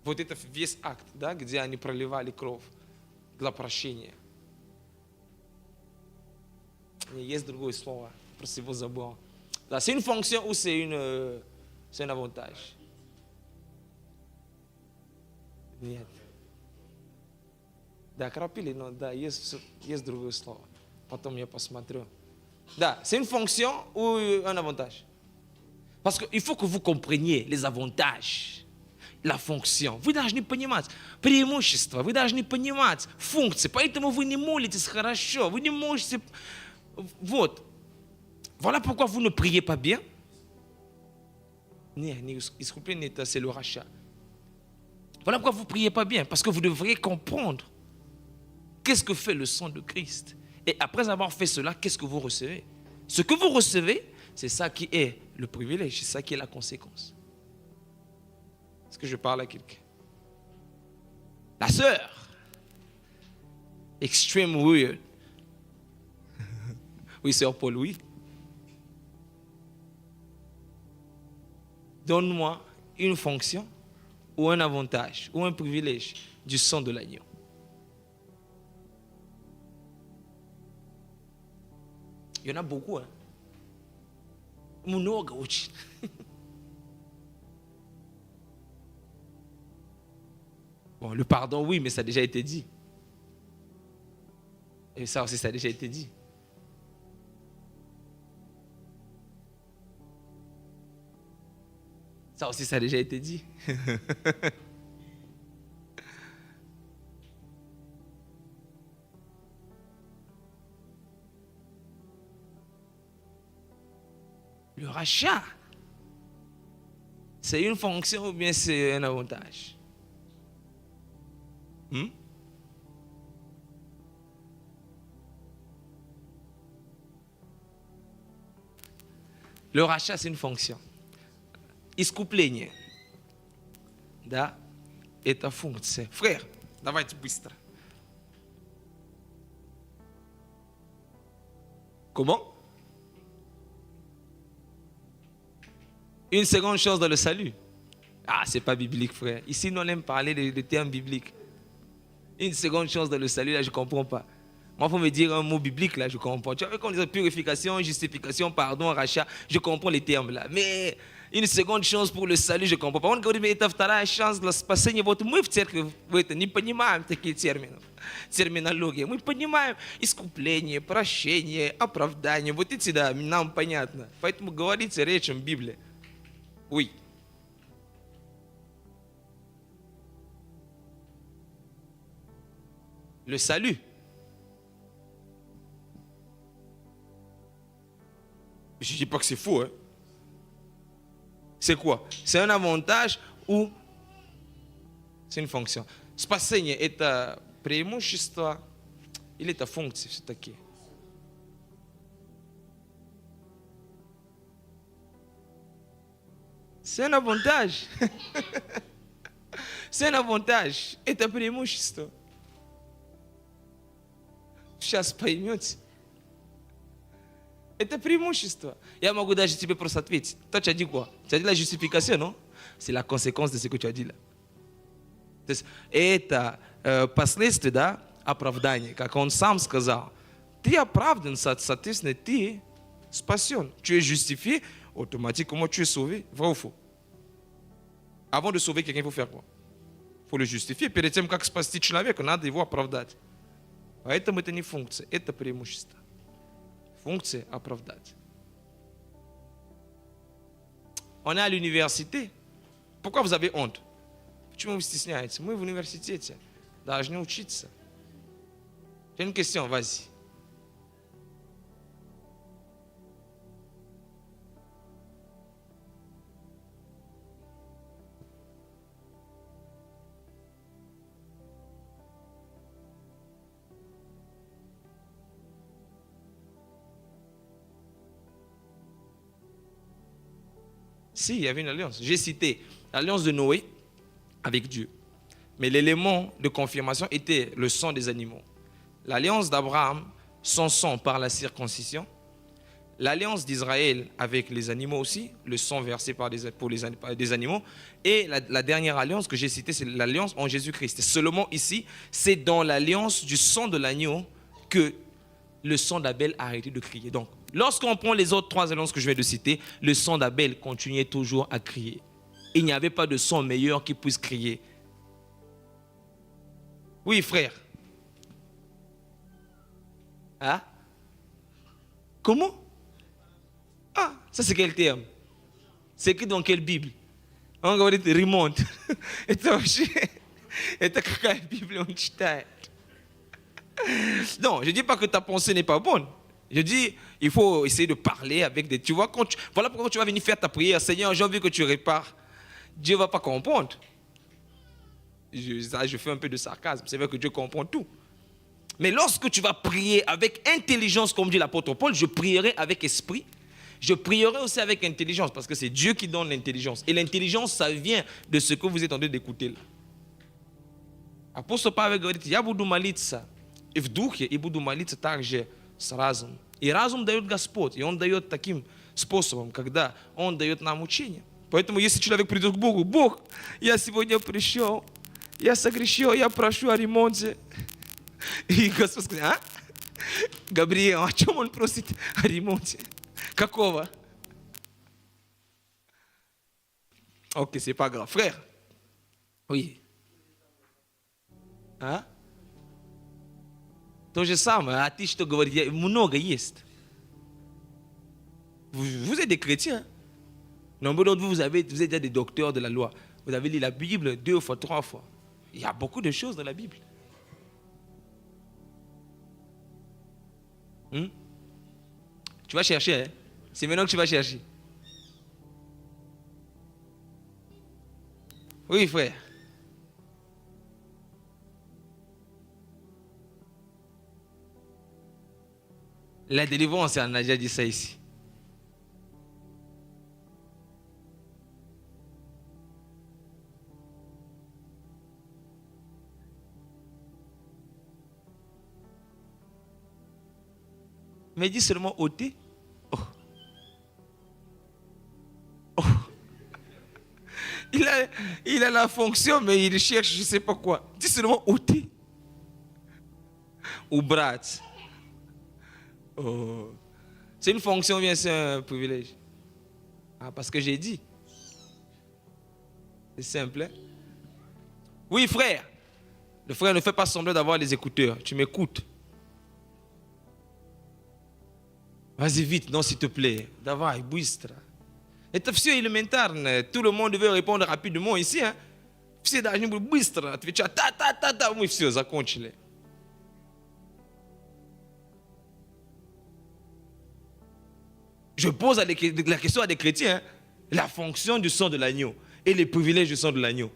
A: Вот это весь акт, да, где они проливали кровь для прощения. Есть другое слово, просто его забыл. Да, c'est une fonction ou c'est un avantage? Нет. Да, крапили, но да, есть другое слово. Потом я посмотрю. Да, c'est une fonction ou un avantage? Parce qu'il faut que vous compreniez les avantages, la fonction. Вы должны понимать преимущества, вы должны понимать функции. Поэтому вы не молитесь хорошо, вы не можете... Вот. Voilà pourquoi vous ne priez pas bien. C'est le rachat. Voilà pourquoi vous ne priez pas bien. Parce que vous devriez comprendre qu'est-ce que fait le sang de Christ. Et après avoir fait cela, qu'est-ce que vous recevez? Ce que vous recevez, c'est ça qui est le privilège, c'est ça qui est la conséquence. Est-ce que je parle à quelqu'un? La sœur. Extreme weird. Oui, sœur Paul, oui. Donne-moi une fonction ou un avantage ou un privilège du sang de l'agneau. Il y en a beaucoup, hein. Bon, le pardon, oui, mais ça a déjà été dit. Et ça aussi, ça a déjà été dit. Ça aussi, ça a déjà été dit. Le rachat, c'est une fonction ou bien c'est un avantage? Le rachat, c'est une fonction. Искупление. Да, это функция. Frère, давайте быстро. Comment? Une seconde chance dans le salut. Ah, c'est pas biblique, frère. Ici, nous, on aime parler de termes bibliques. Une seconde chance dans le salut, là, je ne comprends pas. Moi, il faut me dire un mot biblique, là, je comprends. Tu vois, quand on dit purification, justification, pardon, rachat, je comprends les termes, là. Mais une seconde chance pour le salut, je ne comprends pas. On dit, mais вторая шанс для спасения. Вот мы в церкви не понимаем такие термины. Терминология. Мы понимаем искупление, прощение, оправдание. Вот эти, да, нам понятно. Поэтому говорите речью Библии. Oui. Le salut. Je ne dis pas que c'est faux. Hein. C'est quoi? C'est un avantage ou c'est une fonction? Спасение – это преимущество или это функции все-таки? C'est un avantage. C'est un avantage. Это преимущество. Сейчас поймете. Это преимущество. Я могу даже тебе просто ответить. Toi, tu as dit quoi? Tu as dit la justification, non? C'est la conséquence de ce que tu as dit là. То есть это последствие, да, оправдания. Как он сам сказал. Ты оправдан, соответственно, ты спасен. Tu es justifié, automatiquement tu es sauvé. Vrai ou faux? Avant de sauver quelqu'un, il faut faire quoi? Il faut le justifier. Перед тем, как спасти человека, надо его оправдать. Поэтому это не функция, это преимущество. Функция оправдать. On est à l'université. Pourquoi vous avez honte? Почему вы стесняетесь? Мы в университете. Должны учиться. J'ai une question, vas-y. Si, il y avait une alliance. J'ai cité l'alliance de Noé avec Dieu. Mais l'élément de confirmation était le sang des animaux. L'alliance d'Abraham, son sang par la circoncision. L'alliance d'Israël avec les animaux aussi, le sang versé par des animaux. Et la dernière alliance que j'ai citée, c'est l'alliance en Jésus-Christ. Seulement ici, c'est dans l'alliance du sang de l'agneau que le sang d'Abel a arrêté de crier. Donc, lorsqu'on prend les autres 3 alliances que je viens de citer, le sang d'Abel continuait toujours à crier. Il n'y avait pas de sang meilleur qui puisse crier. Oui, frère. Hein? Comment? Ah, ça c'est quel terme? C'est écrit dans quelle Bible? On va dire remonte. Et ta Bible on chita. Non, je ne dis pas que ta pensée n'est pas bonne. Je dis, il faut essayer de parler avec des... Tu vois, voilà pourquoi tu vas venir faire ta prière. Seigneur, j'ai envie que tu répares. Dieu ne va pas comprendre. Je fais un peu de sarcasme. C'est vrai que Dieu comprend tout. Mais lorsque tu vas prier avec intelligence, comme dit l'apôtre Paul, je prierai avec esprit. Je prierai aussi avec intelligence, parce que c'est Dieu qui donne l'intelligence. Et l'intelligence, ça vient de ce que vous êtes en train d'écouter là. Apôtre Pavel говорит, я буду молиться, и в духе, и буду молиться также с разумом. И разум дает Господь, и Он дает таким способом, когда Он дает нам учение. Поэтому, если человек придет к Богу, Бог, я сегодня пришел, я согрешил, я прошу о ремонте. И Господь сказал, а? Габриэл, о чем Он просит о ремонте? Какого? Ok, c'est pas grave. Frère, oui. А? То же самое, а ты что говоришь? Много есть. Vous êtes des chrétiens. Nombre d'entre vous, vous êtes déjà des docteurs de la loi. Vous avez lu la Bible 2 fois, 3 fois. Il y a beaucoup de choses dans la Bible. Tu vas chercher, hein? C'est maintenant que tu vas chercher. Oui, frère. La délivrance, on a déjà dit ça ici. Mais dis seulement ôter. Oh. Oh. Il a la fonction, mais il cherche je ne sais pas quoi. Dis seulement ôter. Ou brat. Oh. C'est une fonction ou bien c'est un privilège? Ah, parce que j'ai dit. C'est simple. Hein? Oui, frère. Le frère ne fait pas semblant d'avoir les écouteurs. Tu m'écoutes. Vas-y vite, non, s'il te plaît. Давай, быстро. Это все элементарно. Tout le monde veut répondre rapidement ici. Hein? Все должны быть быстро отвечать. Та-та-та-та. Мы все закончили. Je pose la question à des chrétiens. Hein? La fonction du sang de l'agneau et les privilèges du sang de l'agneau.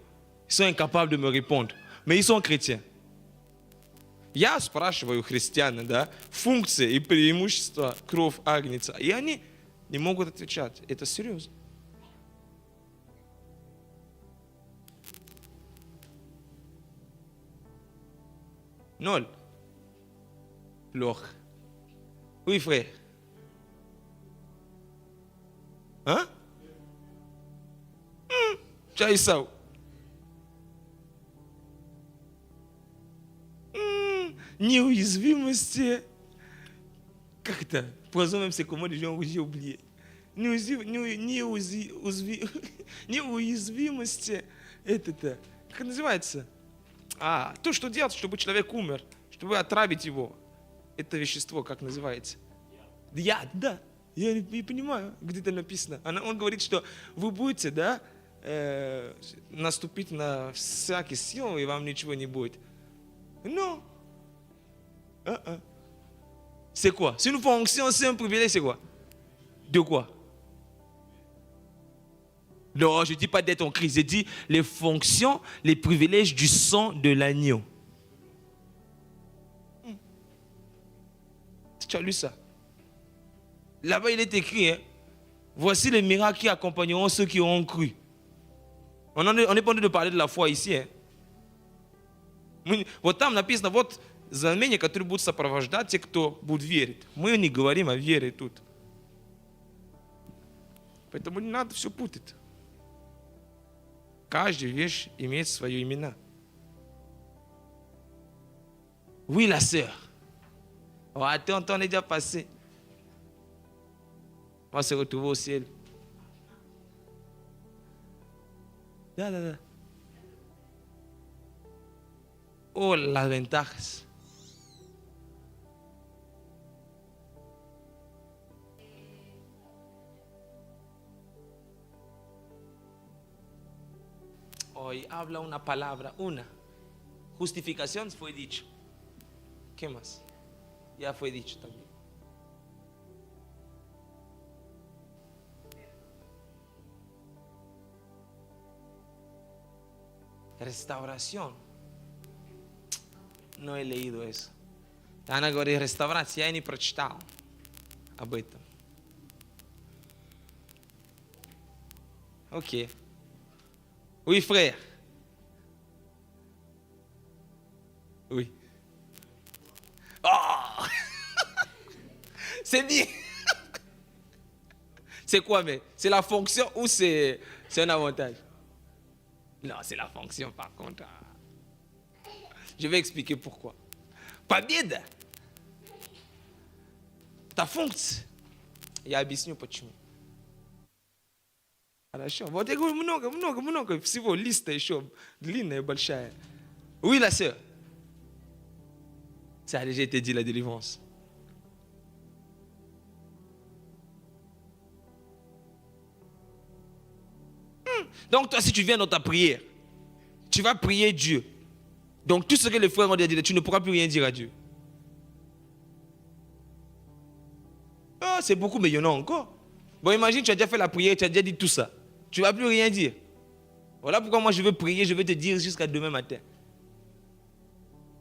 A: Ils sont incapables de me répondre. Mais ils sont chrétiens. Я спрашиваю христиан, да, функции и преимущества кровь агнца, и они не могут отвечать. Это серьезно. Ноль. Плохо. Oui, frère. Hein? Tu as eu ça? Неуязвимости. Как это? Поison même, c'est comment les gens, j'ai oublié. Неуязвимости. Это, как называется? То, что делать, чтобы человек умер, чтобы отравить его. Это вещество, как называется? Яд, да. Я не понимаю, где это написано. Он говорит, что вы будете, да, наступить на всякие силы, и вам ничего не будет. Non. C'est quoi? C'est une fonction, c'est un privilège, c'est quoi? De quoi? Non, je ne dis pas d'être en Christ, je dis les fonctions, les privilèges du sang de l'agneau. Tu as lu ça? Là-bas, il est écrit, hein, voici les miracles qui accompagneront ceux qui ont cru. On n'est pas en train de parler de la foi ici. Hein. Вот там написано, вот знамения, которые будут сопровождать те, кто будет верить. Мы не говорим о вере тут. Поэтому не надо все путать. Каждая вещь имеет свое имя. Oui, la sœur. Oh, attends, on est déjà passé. On va se retrouver au ciel. Da. Oh, las ventajas. Hoy habla una palabra, una. Justificación fue dicho. ¿Qué más? Ya fue dicho también. Restauración. No he leído eso. Она говорит, реставрация, я не прочитал об этом. Ok. Oui, frère. Oui. Oh! C'est bien. C'est quoi, mais? C'est la fonction ou c'est un avantage? Non, c'est la fonction, par contre. Je vais expliquer pourquoi. Победа. Ta функция. Я объясню почему. Хорошо. Вот я говорю, много. Всего листа еще длинная, большая. Oui, la sœur. Ça a déjà été dit, la délivrance. Donc toi, si tu viens dans ta prière, tu vas prier Dieu. Donc tout ce que les frères ont dit, tu ne pourras plus rien dire à Dieu. Ah, c'est beaucoup, mais il y en a encore. Bon, imagine, tu as déjà fait la prière, tu as déjà dit tout ça. Tu ne vas plus rien dire. Voilà pourquoi moi je veux prier, je vais te dire jusqu'à demain matin.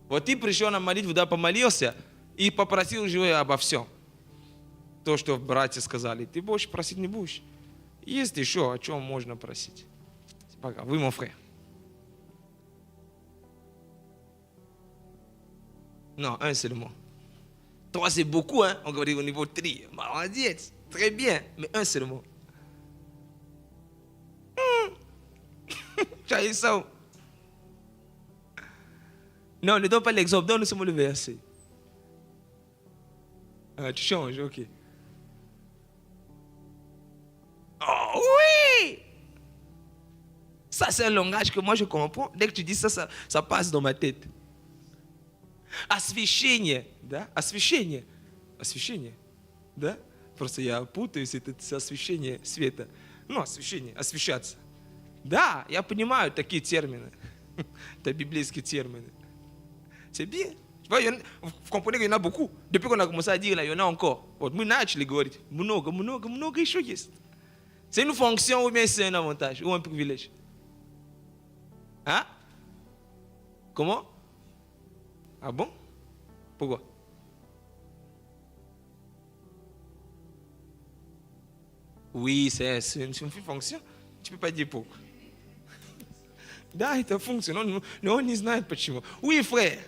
A: Вот ты пришел на молитву, да, помолился, и попросил уже обо всем. То, что братья сказали, ты больше просить не будешь. Есть еще, о чем можно просить. Пока. Вы, mon frère. Non, un seulement. Trois, c'est beaucoup, hein? On va dire au niveau 3. On va dire, très bien, mais un seulement. Tu as eu ça? Non, ne donne pas l'exemple, donne seulement le verset. Ah, tu changes, ok. Oh oui! Ça, c'est un langage que moi je comprends. Dès que tu dis ça, ça passe dans ma tête. Освящение, да? Освящение. Освящение, да? Просто я путаюсь, это освящение света. Ну, освящение, освящаться. Да, я понимаю такие термины. Это библейские термины. C'est bien. Tu vois, vous comprenez qu'il y en a beaucoup. Depuis qu'on a commencé à dire, là, il y en a encore. C'est une fonction ou bien c'est un avantage ou un privilège? Hein? Comment? Ah bon? Pourquoi? Oui, c'est une fonction. Tu ne peux pas dire pourquoi. Да, это функция, но он не знает почему. Oui, frère,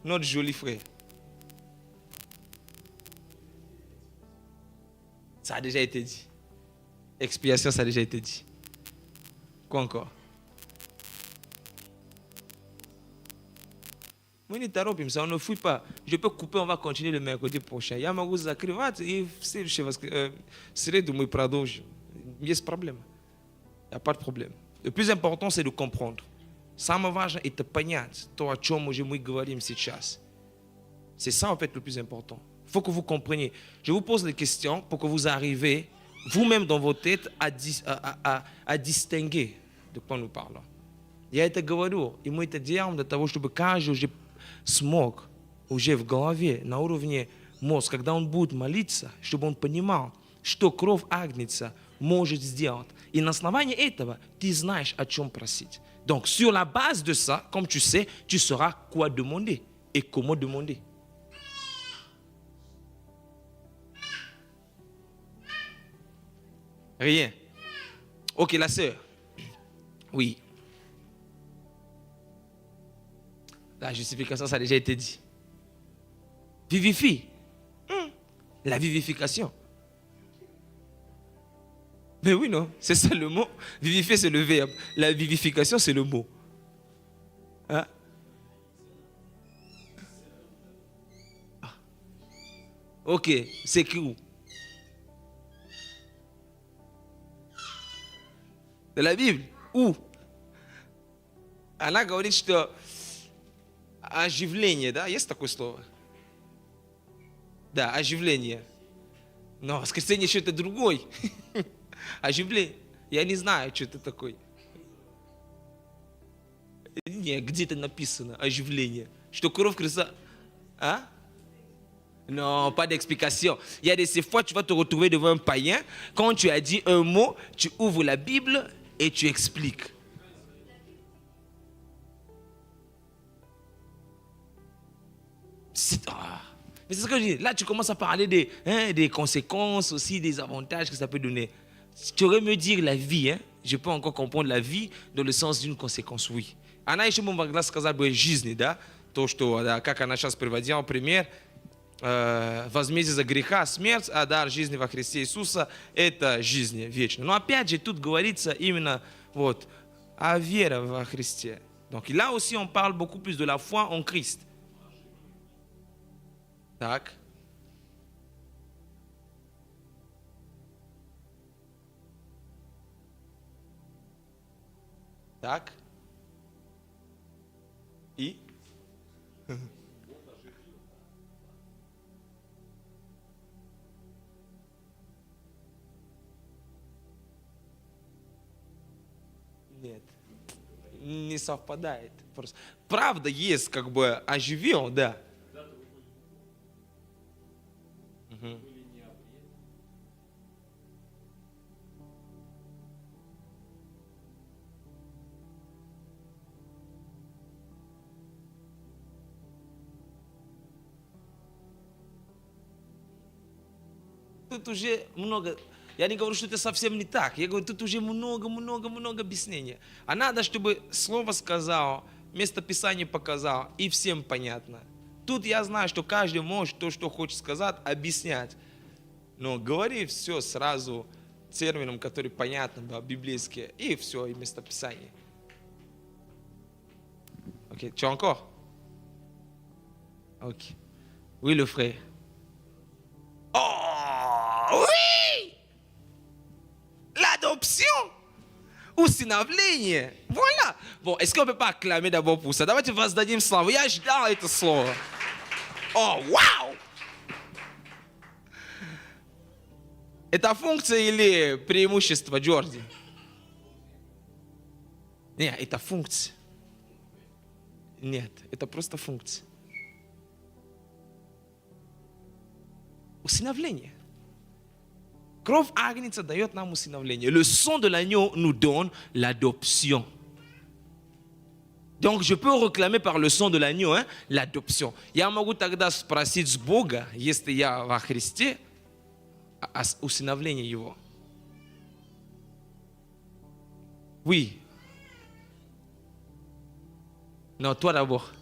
A: notre joli frère. Ça a déjà été dit. Expiation, ça a déjà été dit. Quoi encore? On ne fouille pas. Je peux couper, on va continuer le mercredi prochain. Il y a ma goût закрывать, и в среду мы продолжим. Есть проблема. Il n'y a pas de problème. Le plus important, c'est de comprendre. Самое важное, это понять то, о чем мы говорим сейчас. C'est ça, en fait, le plus important. Il faut que vous compreniez. Je vous pose des questions pour que vous arrivez, vous-même dans vos têtes, à distinguer de quoi nous parlons. Я это говорю, и мы это делаем для того, чтобы каждый уже смог, уже в голове, на уровне мозга, когда он будет молиться, чтобы он понимал, что кровь Агнца может сделать. Et на основании этого, tu знаешь, о чем просить. Donc, sur la base de ça, comme tu sais, tu sauras quoi demander et comment demander. Rien. Ok, la sœur. Oui. La justification, ça a déjà été dit. Vivifie. La vivification. Mais oui, non, c'est ça le mot. Vivifier, c'est le verbe. La vivification, c'est le mot. Hein? Ah. Ok, c'est écrit où? De la Bible. Où? Она говорит, что оживление, да? Есть такое слово? Да, оживление. Но воскресенье еще это другой. Оживление. Я не знаю, что это такое. Нет, где-то написано оживление. Что кровь Христа... А? Non, pas d'explication. Il y a des fois, tu vas te retrouver devant un païen. Quand tu as dit un mot, tu ouvres la Bible et tu expliques. Mais c'est ce que je dis. Là, tu commences à parler des conséquences aussi, des avantages que ça peut donner. Tu aurais mieux dire la vie. Je peux encore comprendre la vie dans le sens d'une conséquence, oui. Она еще могла сказать бы жизни, да? То, что, да, как она сейчас приводила пример, возмездие за греха, смерть, а дар жизни во Христе Иисуса – это жизнь вечная. Но опять же, тут говорится именно вот, о вере во Христе. Donc là aussi, on parle beaucoup plus de la foi en Christ. Так. Так. И? Нет, не совпадает. Просто. Правда есть, как бы оживил, да. Угу. Тут уже много... Я не говорю, что это совсем не так. Я говорю, тут уже много объяснений. А надо, чтобы слово сказал, местописание показал, и всем понятно. Тут я знаю, что каждый может то, что хочет сказать, объяснять. Но говори все сразу термином, который понятно, да, библейский, и все, и местописание. Ok, tu as encore? Ok. Oui, le frère. Oh, oui! L'adoption! Усыновление. Voilà. Bon, est-ce qu'on ne peut pas acclamer d'abord pour ça? Давайте воздадим славу. Я ждал это слово. О, вау! Это функция или преимущество, Джорди? Нет, это функция. Нет, это просто функция. Усыновление. Кровь Агнца дает нам усыновление. Le sang de l'agneau nous donne l'adoption. Donc, je peux réclamer par le sang de l'agneau, l'adoption. Я могу тогда спросить с Бога, если я во Христе, о усыновлении Его. Oui. Non, toi d'abord.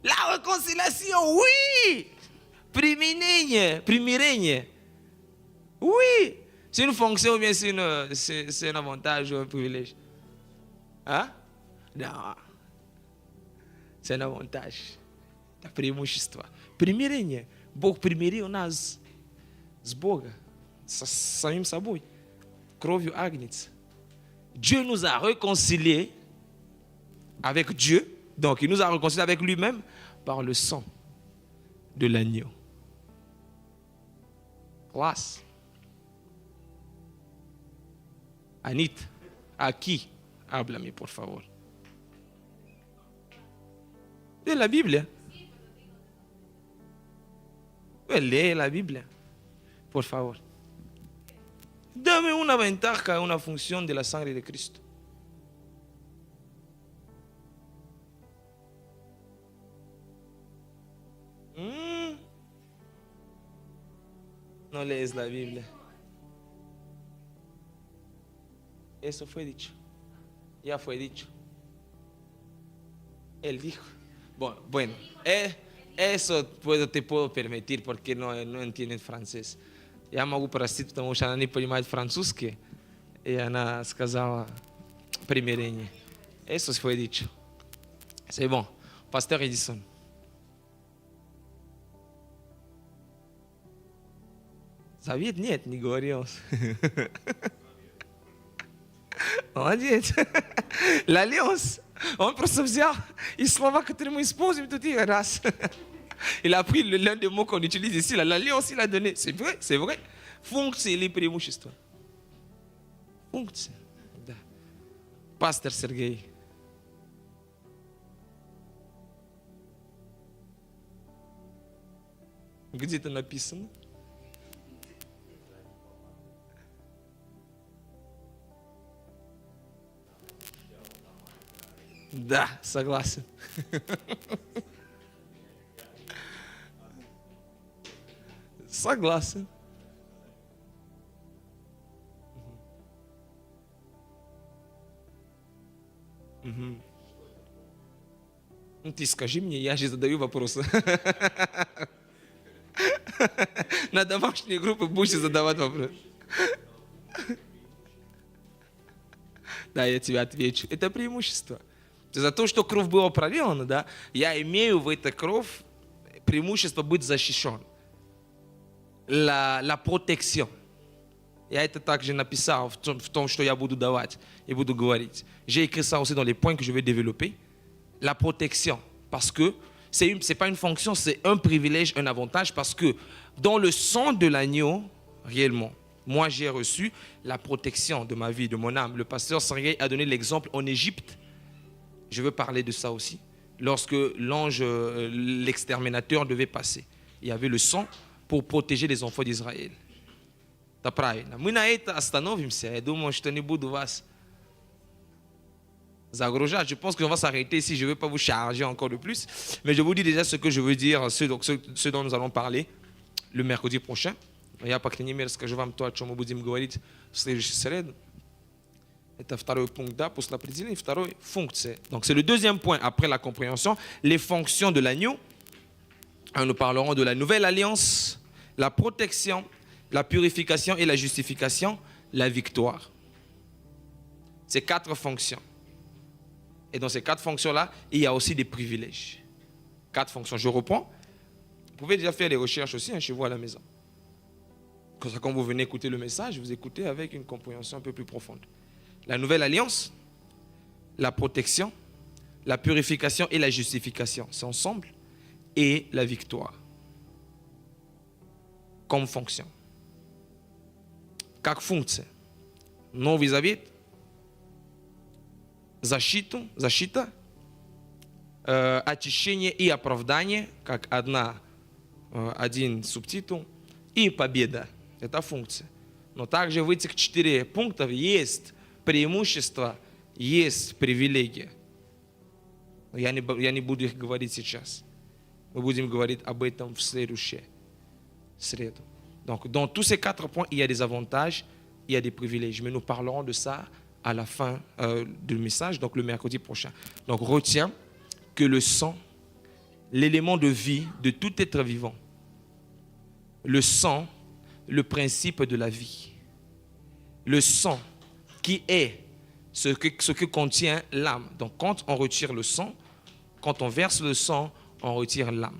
A: La réconciliation, oui. Примирение. Oui. C'est une fonction ou bien c'est un avantage ou un privilège? Hein? Non. C'est un avantage. Da преимущество. Примирение. Бог примирил нас с Богом, с самим собой, кровью Агнца. Dieu nous a réconciliés avec Dieu, donc il nous a réconciliés avec lui-même par le sang de l'agneau. Classe. Anita, aqui, háblame, por favor. De la Biblia. Lee la Biblia, por favor. Dame una ventaja, una función de la sangre de Cristo. No lees la Biblia. Eso fue dicho. Ya fue dicho. Él dijo. Bueno, eso te puedo permitir porque no entienden francés. Я могу простить, потому что она не понимает французский, и она сказала примирение. Eso fue dicho. C'est bon. Pasteur Edison. Завет нет, не говорил. Молодец. L'alliance. Он просто взял и слова, которые мы используем, тут и раз. Il a pris l'un des mots qu'on utilise ici, l'alliance, il a donné. C'est vrai, c'est vrai. Функции или преимущества? Функции. Да. Пастор Сергей. Где-то написано. Да, согласен. Согласен. Ты скажи мне, я же задаю вопросы. На домашние группы будешь задавать вопросы. Да, я тебе отвечу. Это преимущество. За то, что кровь была пролилана, да, я имею в этой кровь преимущество быть защищен. La protection. Я это также написал в том, что я буду давать и буду говорить. J'ai écrit ça aussi dans les points que je vais développer. La protection. Parce que c'est pas une fonction, c'est un privilège, un avantage. Parce que dans le sang de l'agneau, réellement, moi j'ai reçu la protection de ma vie, de mon âme. Le pasteur Sergei a donné l'exemple en Égypte. Je veux parler de ça aussi. Lorsque l'ange, l'exterminateur devait passer, il y avait le sang pour protéger les enfants d'Israël. Это правильно. Мы на это остановимся. Я думаю, что не буду вас загружать. Je pense qu'on va s'arrêter ici. Je ne vais pas vous charger encore de plus. Mais je vous dis déjà ce que je veux dire, ce dont nous allons parler le mercredi prochain. Я, по крайней мере, скажу вам то, о чем мы будем говорить в следующую среду. Это второй пункт, да, после определения. Второй, функция. Donc, c'est le deuxième point après la compréhension. Les fonctions de l'agneau. Nous parlerons de la nouvelle alliance, la protection, la purification et la justification, la victoire. Ces quatre fonctions. Et dans ces quatre fonctions-là, il y a aussi des privilèges. Quatre fonctions. Je reprends. Vous pouvez déjà faire des recherches aussi chez vous à la maison. Comme ça, quand vous venez écouter le message, vous écoutez avec une compréhension un peu plus profonde. La nouvelle alliance, la protection, la purification et la justification. C'est ensemble. Et la victoire. Comme fonction. Как функция. Новый Завет, защита, очищение и оправдание, как один субтитул, и победа. Это функция. Но также в этих 4 пунктах есть преимущества, есть привилегии. Я не буду их говорить сейчас. Мы будем говорить об этом в следующую среду. Donc, dans tous ces 4 points, il y a des avantages, il y a des privilèges. Mais nous parlerons de ça à la fin du message, donc le mercredi prochain. Donc, retiens que le sang, l'élément de vie de tout être vivant, le sang, le principe de la vie. le sang qui est ce que contient l'âme. Donc quand on retire le sang, quand on verse le sang, on retire l'âme.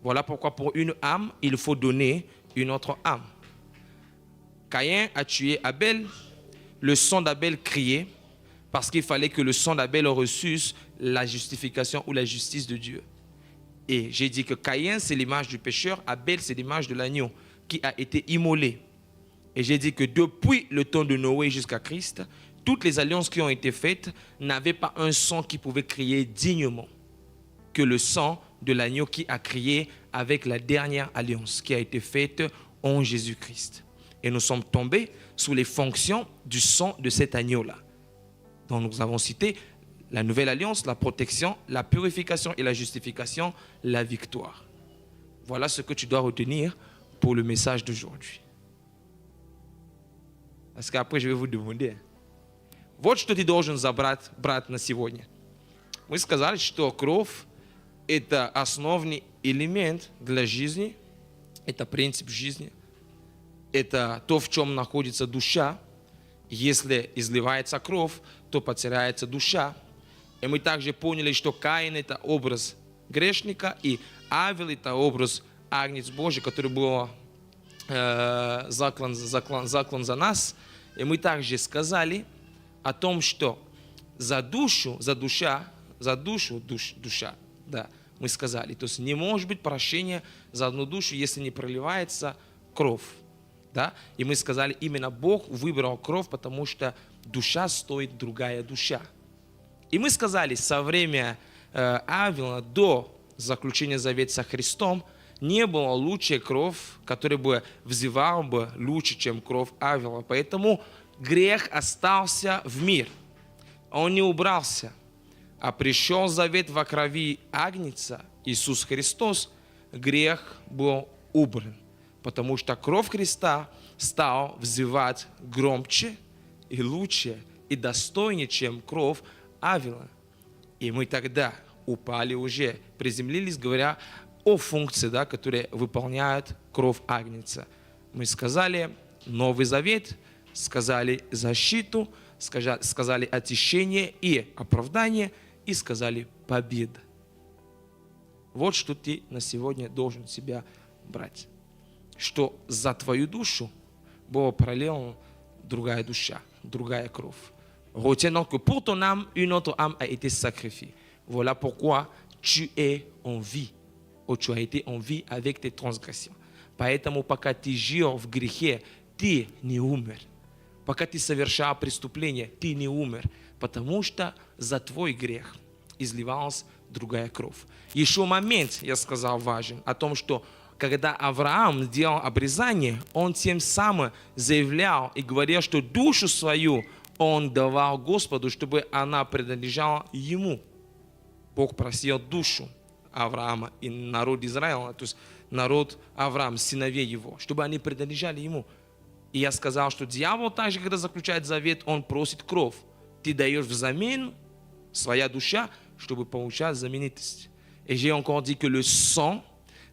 A: Voilà pourquoi pour une âme, il faut donner une autre âme. Caïn a tué Abel, le sang d'Abel criait parce qu'il fallait que le sang d'Abel reçût la justification ou la justice de Dieu. Et j'ai dit que Caïn, c'est l'image du pécheur, Abel, c'est l'image de l'agneau qui a été immolé. Et j'ai dit que depuis le temps de Noé jusqu'à Christ, toutes les alliances qui ont été faites n'avaient pas un sang qui pouvait crier dignement que le sang de l'agneau qui a crié avec la dernière alliance qui a été faite en Jésus-Christ. Et nous sommes tombés sous les fonctions du sang de cet agneau-là. Donc nous avons cité la nouvelle alliance, la protection, la purification et la justification, la victoire. Voilà ce que tu dois retenir pour le message d'aujourd'hui. Parce qu'après je vais vous demander. Вот что ты должен забрать, брат, на сегодня. Мы сказали, что кровь – это основный элемент для жизни, это принцип жизни, это то, в чем находится душа. Если изливается кровь, то потеряется душа. И мы также поняли, что Каин – это образ грешника, и Авел – это образ Агнец Божий, который был заклан за нас. И мы также сказали о том, что за душа, да, мы сказали, то есть не может быть прощения за одну душу, если не проливается кровь. Да? И мы сказали, именно Бог выбрал кровь, потому что душа стоит другая душа. И мы сказали, со времени Авела до заключения завета со Христом не было лучшей крови, которая бы взывала бы лучше, чем кровь Авела. Поэтому грех остался в мир. Он не убрался. А пришел завет во крови Агнца, Иисус Христос, грех был убран. Потому что кровь Христа стала взывать громче и лучше и достойнее, чем кровь Авела. И мы тогда упали уже, приземлились, говоря о функции, да, которые выполняет кровь Агнца. Мы сказали Новый Завет, сказали защиту, сказали очищение и оправдание, и сказали победа. Вот что ты на сегодня должен себя брать. Что за твою душу была пролила другая душа, другая кровь. Retiens donc que pour ton âme, une autre âme a été sacrifiée. Voilà pourquoi tu es en vie, ou tu as été en vie avec tes transgressions. Поэтому пока ты жил в грехе, ты не умер. Пока ты совершал преступление, ты не умер. Потому что за твой грех изливалась другая кровь. Еще момент, я сказал, важен, о том, что когда Авраам делал обрезание, он тем самым заявлял и говорил, что душу свою он давал Господу, чтобы она принадлежала ему. Бог просил душу Авраама и народ Израиля, то есть народ Авраама, сыновей его, чтобы они принадлежали ему. И я сказал, что дьявол также, когда заключает завет, он просит кровь. Ты даешь взамен своя душа, чтобы получать знаменитость. Et j'ai encore dit que le sang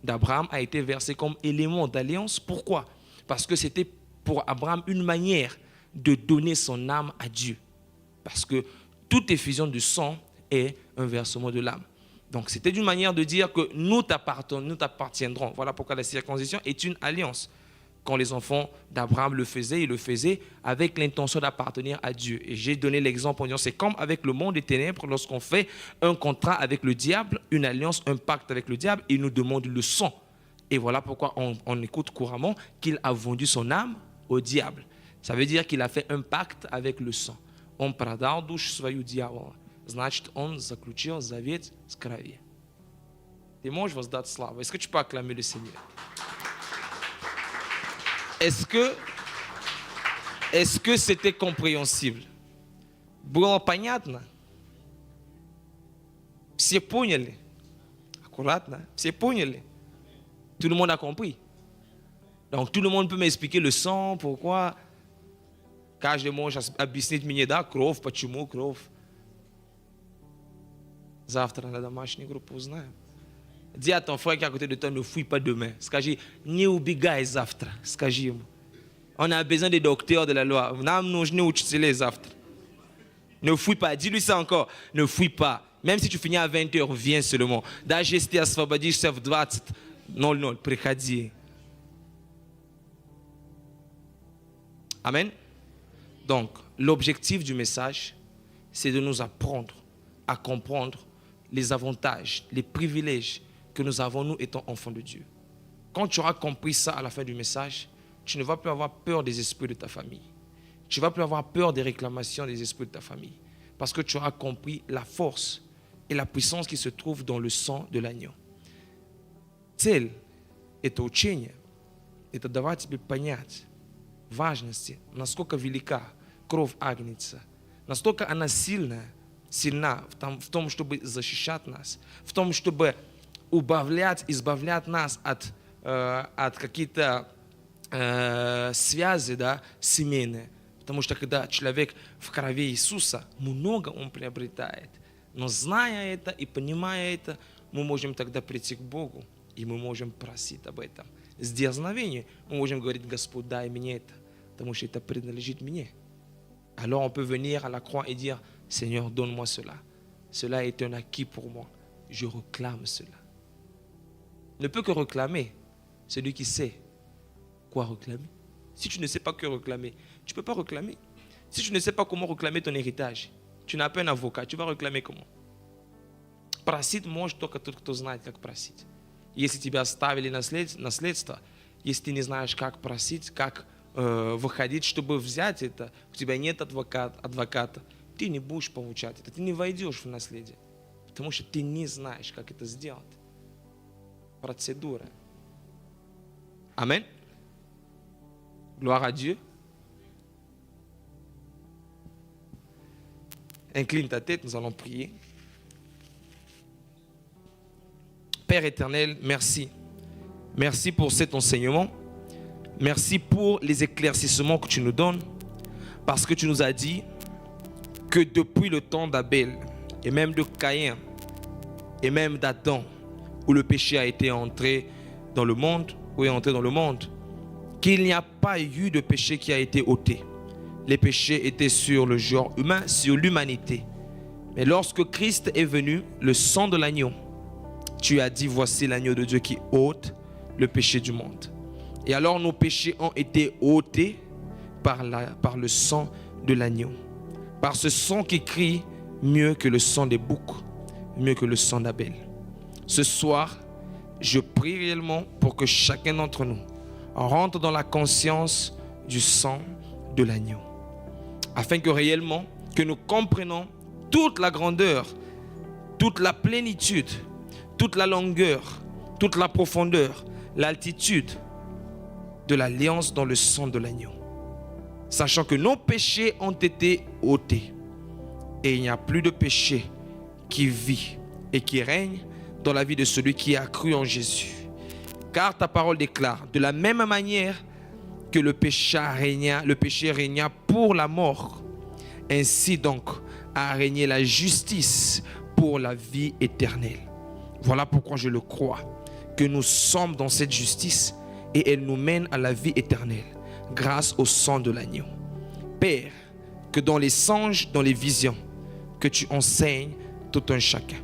A: d'Abraham a été versé comme élément d'alliance. Pourquoi? Parce que c'était pour Abraham une manière de donner son âme à Dieu. Parce que toute effusion de sang est un versement de l'âme. Donc c'était une manière de dire que nous t'appartiendrons. Voilà pourquoi la circoncision est une alliance. Quand les enfants d'Abraham le faisaient, ils le faisaient avec l'intention d'appartenir à Dieu. Et j'ai donné l'exemple en disant, c'est comme avec le monde des ténèbres, lorsqu'on fait un contrat avec le diable, une alliance, un pacte avec le diable, il nous demande le sang. Et voilà pourquoi on écoute couramment qu'il a vendu son âme au diable. Ça veut dire qu'il a fait un pacte avec le sang. Он продал душу свою дьяволу. Значит, он заключил завет с кровью. Ты можешь воздать славу? Est-ce que tu peux acclamer le Seigneur? Est-ce que c'était compréhensible? Было понятно? Все поняли? Аккуратно. Все поняли? Tout le monde a compris. Donc tout le monde peut m'expliquer le sang, pourquoi. Каждый может объяснить мне, да, кровь, почему кровь. Завтра на домашней группе узнаем. Dis à ton frère qui est à côté de toi, ne fuis pas demain. Скажи, не убегай завтра. Скажи ему. On a besoin des docteurs de la loi. Ne fuis pas. Dis-lui ça encore. Ne fuis pas. Même si tu finis à 20h, viens seulement. Даже если ты освободишься в 20:00, приходи. Amen. Donc, l'objectif du message, c'est de nous apprendre à comprendre les avantages, les privilèges que nous avons, nous étant enfants de Dieu. Quand tu auras compris ça à la fin du message, tu ne vas plus avoir peur des esprits de ta famille. Tu ne vas plus avoir peur des réclamations des esprits de ta famille. Parce que tu auras compris la force et la puissance qui se trouve dans le sang de l'agneau. Цель этого учения – это давать тебе понять важности, насколько велика кровь Агнца, настолько она сильна в том, чтобы защищать нас, в том, чтобы избавлять нас от каких-то связей, да, семейных. Потому что когда человек в крови Иисуса, много он приобретает. Но зная это и понимая это, мы можем тогда прийти к Богу, и мы можем просить об этом. С дерзновением мы можем говорить: Господь, дай мне это, потому что это принадлежит мне. Alors on peut venir à la croix et dire: Seigneur, donne-moi cela. Cela est un acquis pour moi. Je réclame cela. Ne peut que réclamer celui qui sait quoi réclamer. Si tu ne sais pas que réclamer, tu ne peux pas réclamer. Si tu ne sais pas comment réclamer ton héritage, tu n'as pas un avocat, tu vas réclamer comment? Просить может только тот, кто знает, как просить. Если тебя оставили наследство, если ты не знаешь, как просить, как выходить, чтобы взять это, у тебя нет адвоката, ты не будешь получать это, ты не войдешь в наследие, потому что ты не знаешь, как это сделать. Процедура. Amen. Gloire à Dieu. Incline ta tête, nous allons prier. Père éternel, merci. Merci pour cet enseignement. Merci pour les éclaircissements que tu nous donnes. Parce que tu nous as dit que depuis le temps d'Abel, et même de Caïn, et même d'Adam, où le péché a été entré dans le monde, qu'il n'y a pas eu de péché qui a été ôté. Les péchés étaient sur le genre humain, sur l'humanité. Mais lorsque Christ est venu, le sang de l'agneau, tu as dit: voici l'agneau de Dieu qui ôte le péché du monde. Et alors nos péchés ont été ôtés par le sang de l'agneau. Par ce sang qui crie mieux que le sang des boucs, mieux que le sang d'Abel. Ce soir, je prie réellement pour que chacun d'entre nous rentre dans la conscience du sang de l'agneau. Afin que réellement, que nous comprenions toute la grandeur, toute la plénitude, toute la longueur, toute la profondeur, l'altitude de l'alliance dans le sang de l'agneau. Sachant que nos péchés ont été ôtés. Et il n'y a plus de péché qui vit et qui règne dans la vie de celui qui a cru en Jésus. Car ta parole déclare: de la même manière que le péché régna pour la mort, ainsi donc a régné la justice pour la vie éternelle. Voilà pourquoi je le crois, que nous sommes dans cette justice et elle nous mène à la vie éternelle grâce au sang de l'agneau. Père, que dans les songes, dans les visions, que tu enseignes tout un chacun.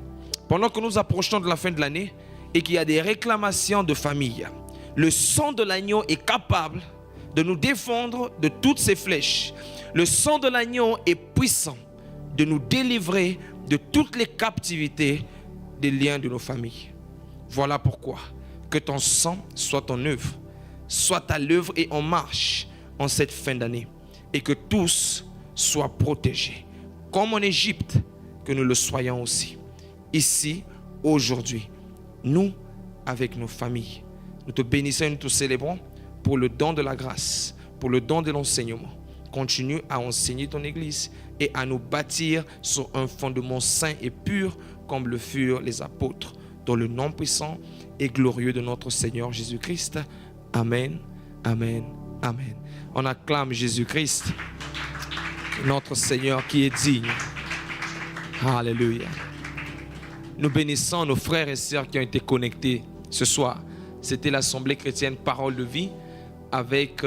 A: Pendant que nous approchons de la fin de l'année et qu'il y a des réclamations de famille, le sang de l'agneau est capable de nous défendre de toutes ces flèches. Le sang de l'agneau est puissant de nous délivrer de toutes les captivités des liens de nos familles. Voilà pourquoi que ton sang soit en œuvre, soit à l'œuvre et en marche en cette fin d'année, et que tous soient protégés, comme en Égypte, que nous le soyons aussi. Ici, aujourd'hui, nous, avec nos familles, nous te bénissons et nous te célébrons pour le don de la grâce, pour le don de l'enseignement. Continue à enseigner ton Église et à nous bâtir sur un fondement saint et pur comme le furent les apôtres, dans le nom puissant et glorieux de notre Seigneur Jésus-Christ. Amen, amen, amen. On acclame Jésus-Christ, notre Seigneur qui est digne. Alléluia. Nous bénissons nos frères et sœurs qui ont été connectés ce soir. C'était l'Assemblée chrétienne Parole de vie avec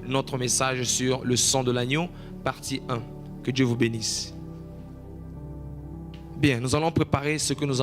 A: notre message sur le sang de l'agneau, partie 1. Que Dieu vous bénisse. Bien, nous allons préparer ce que nous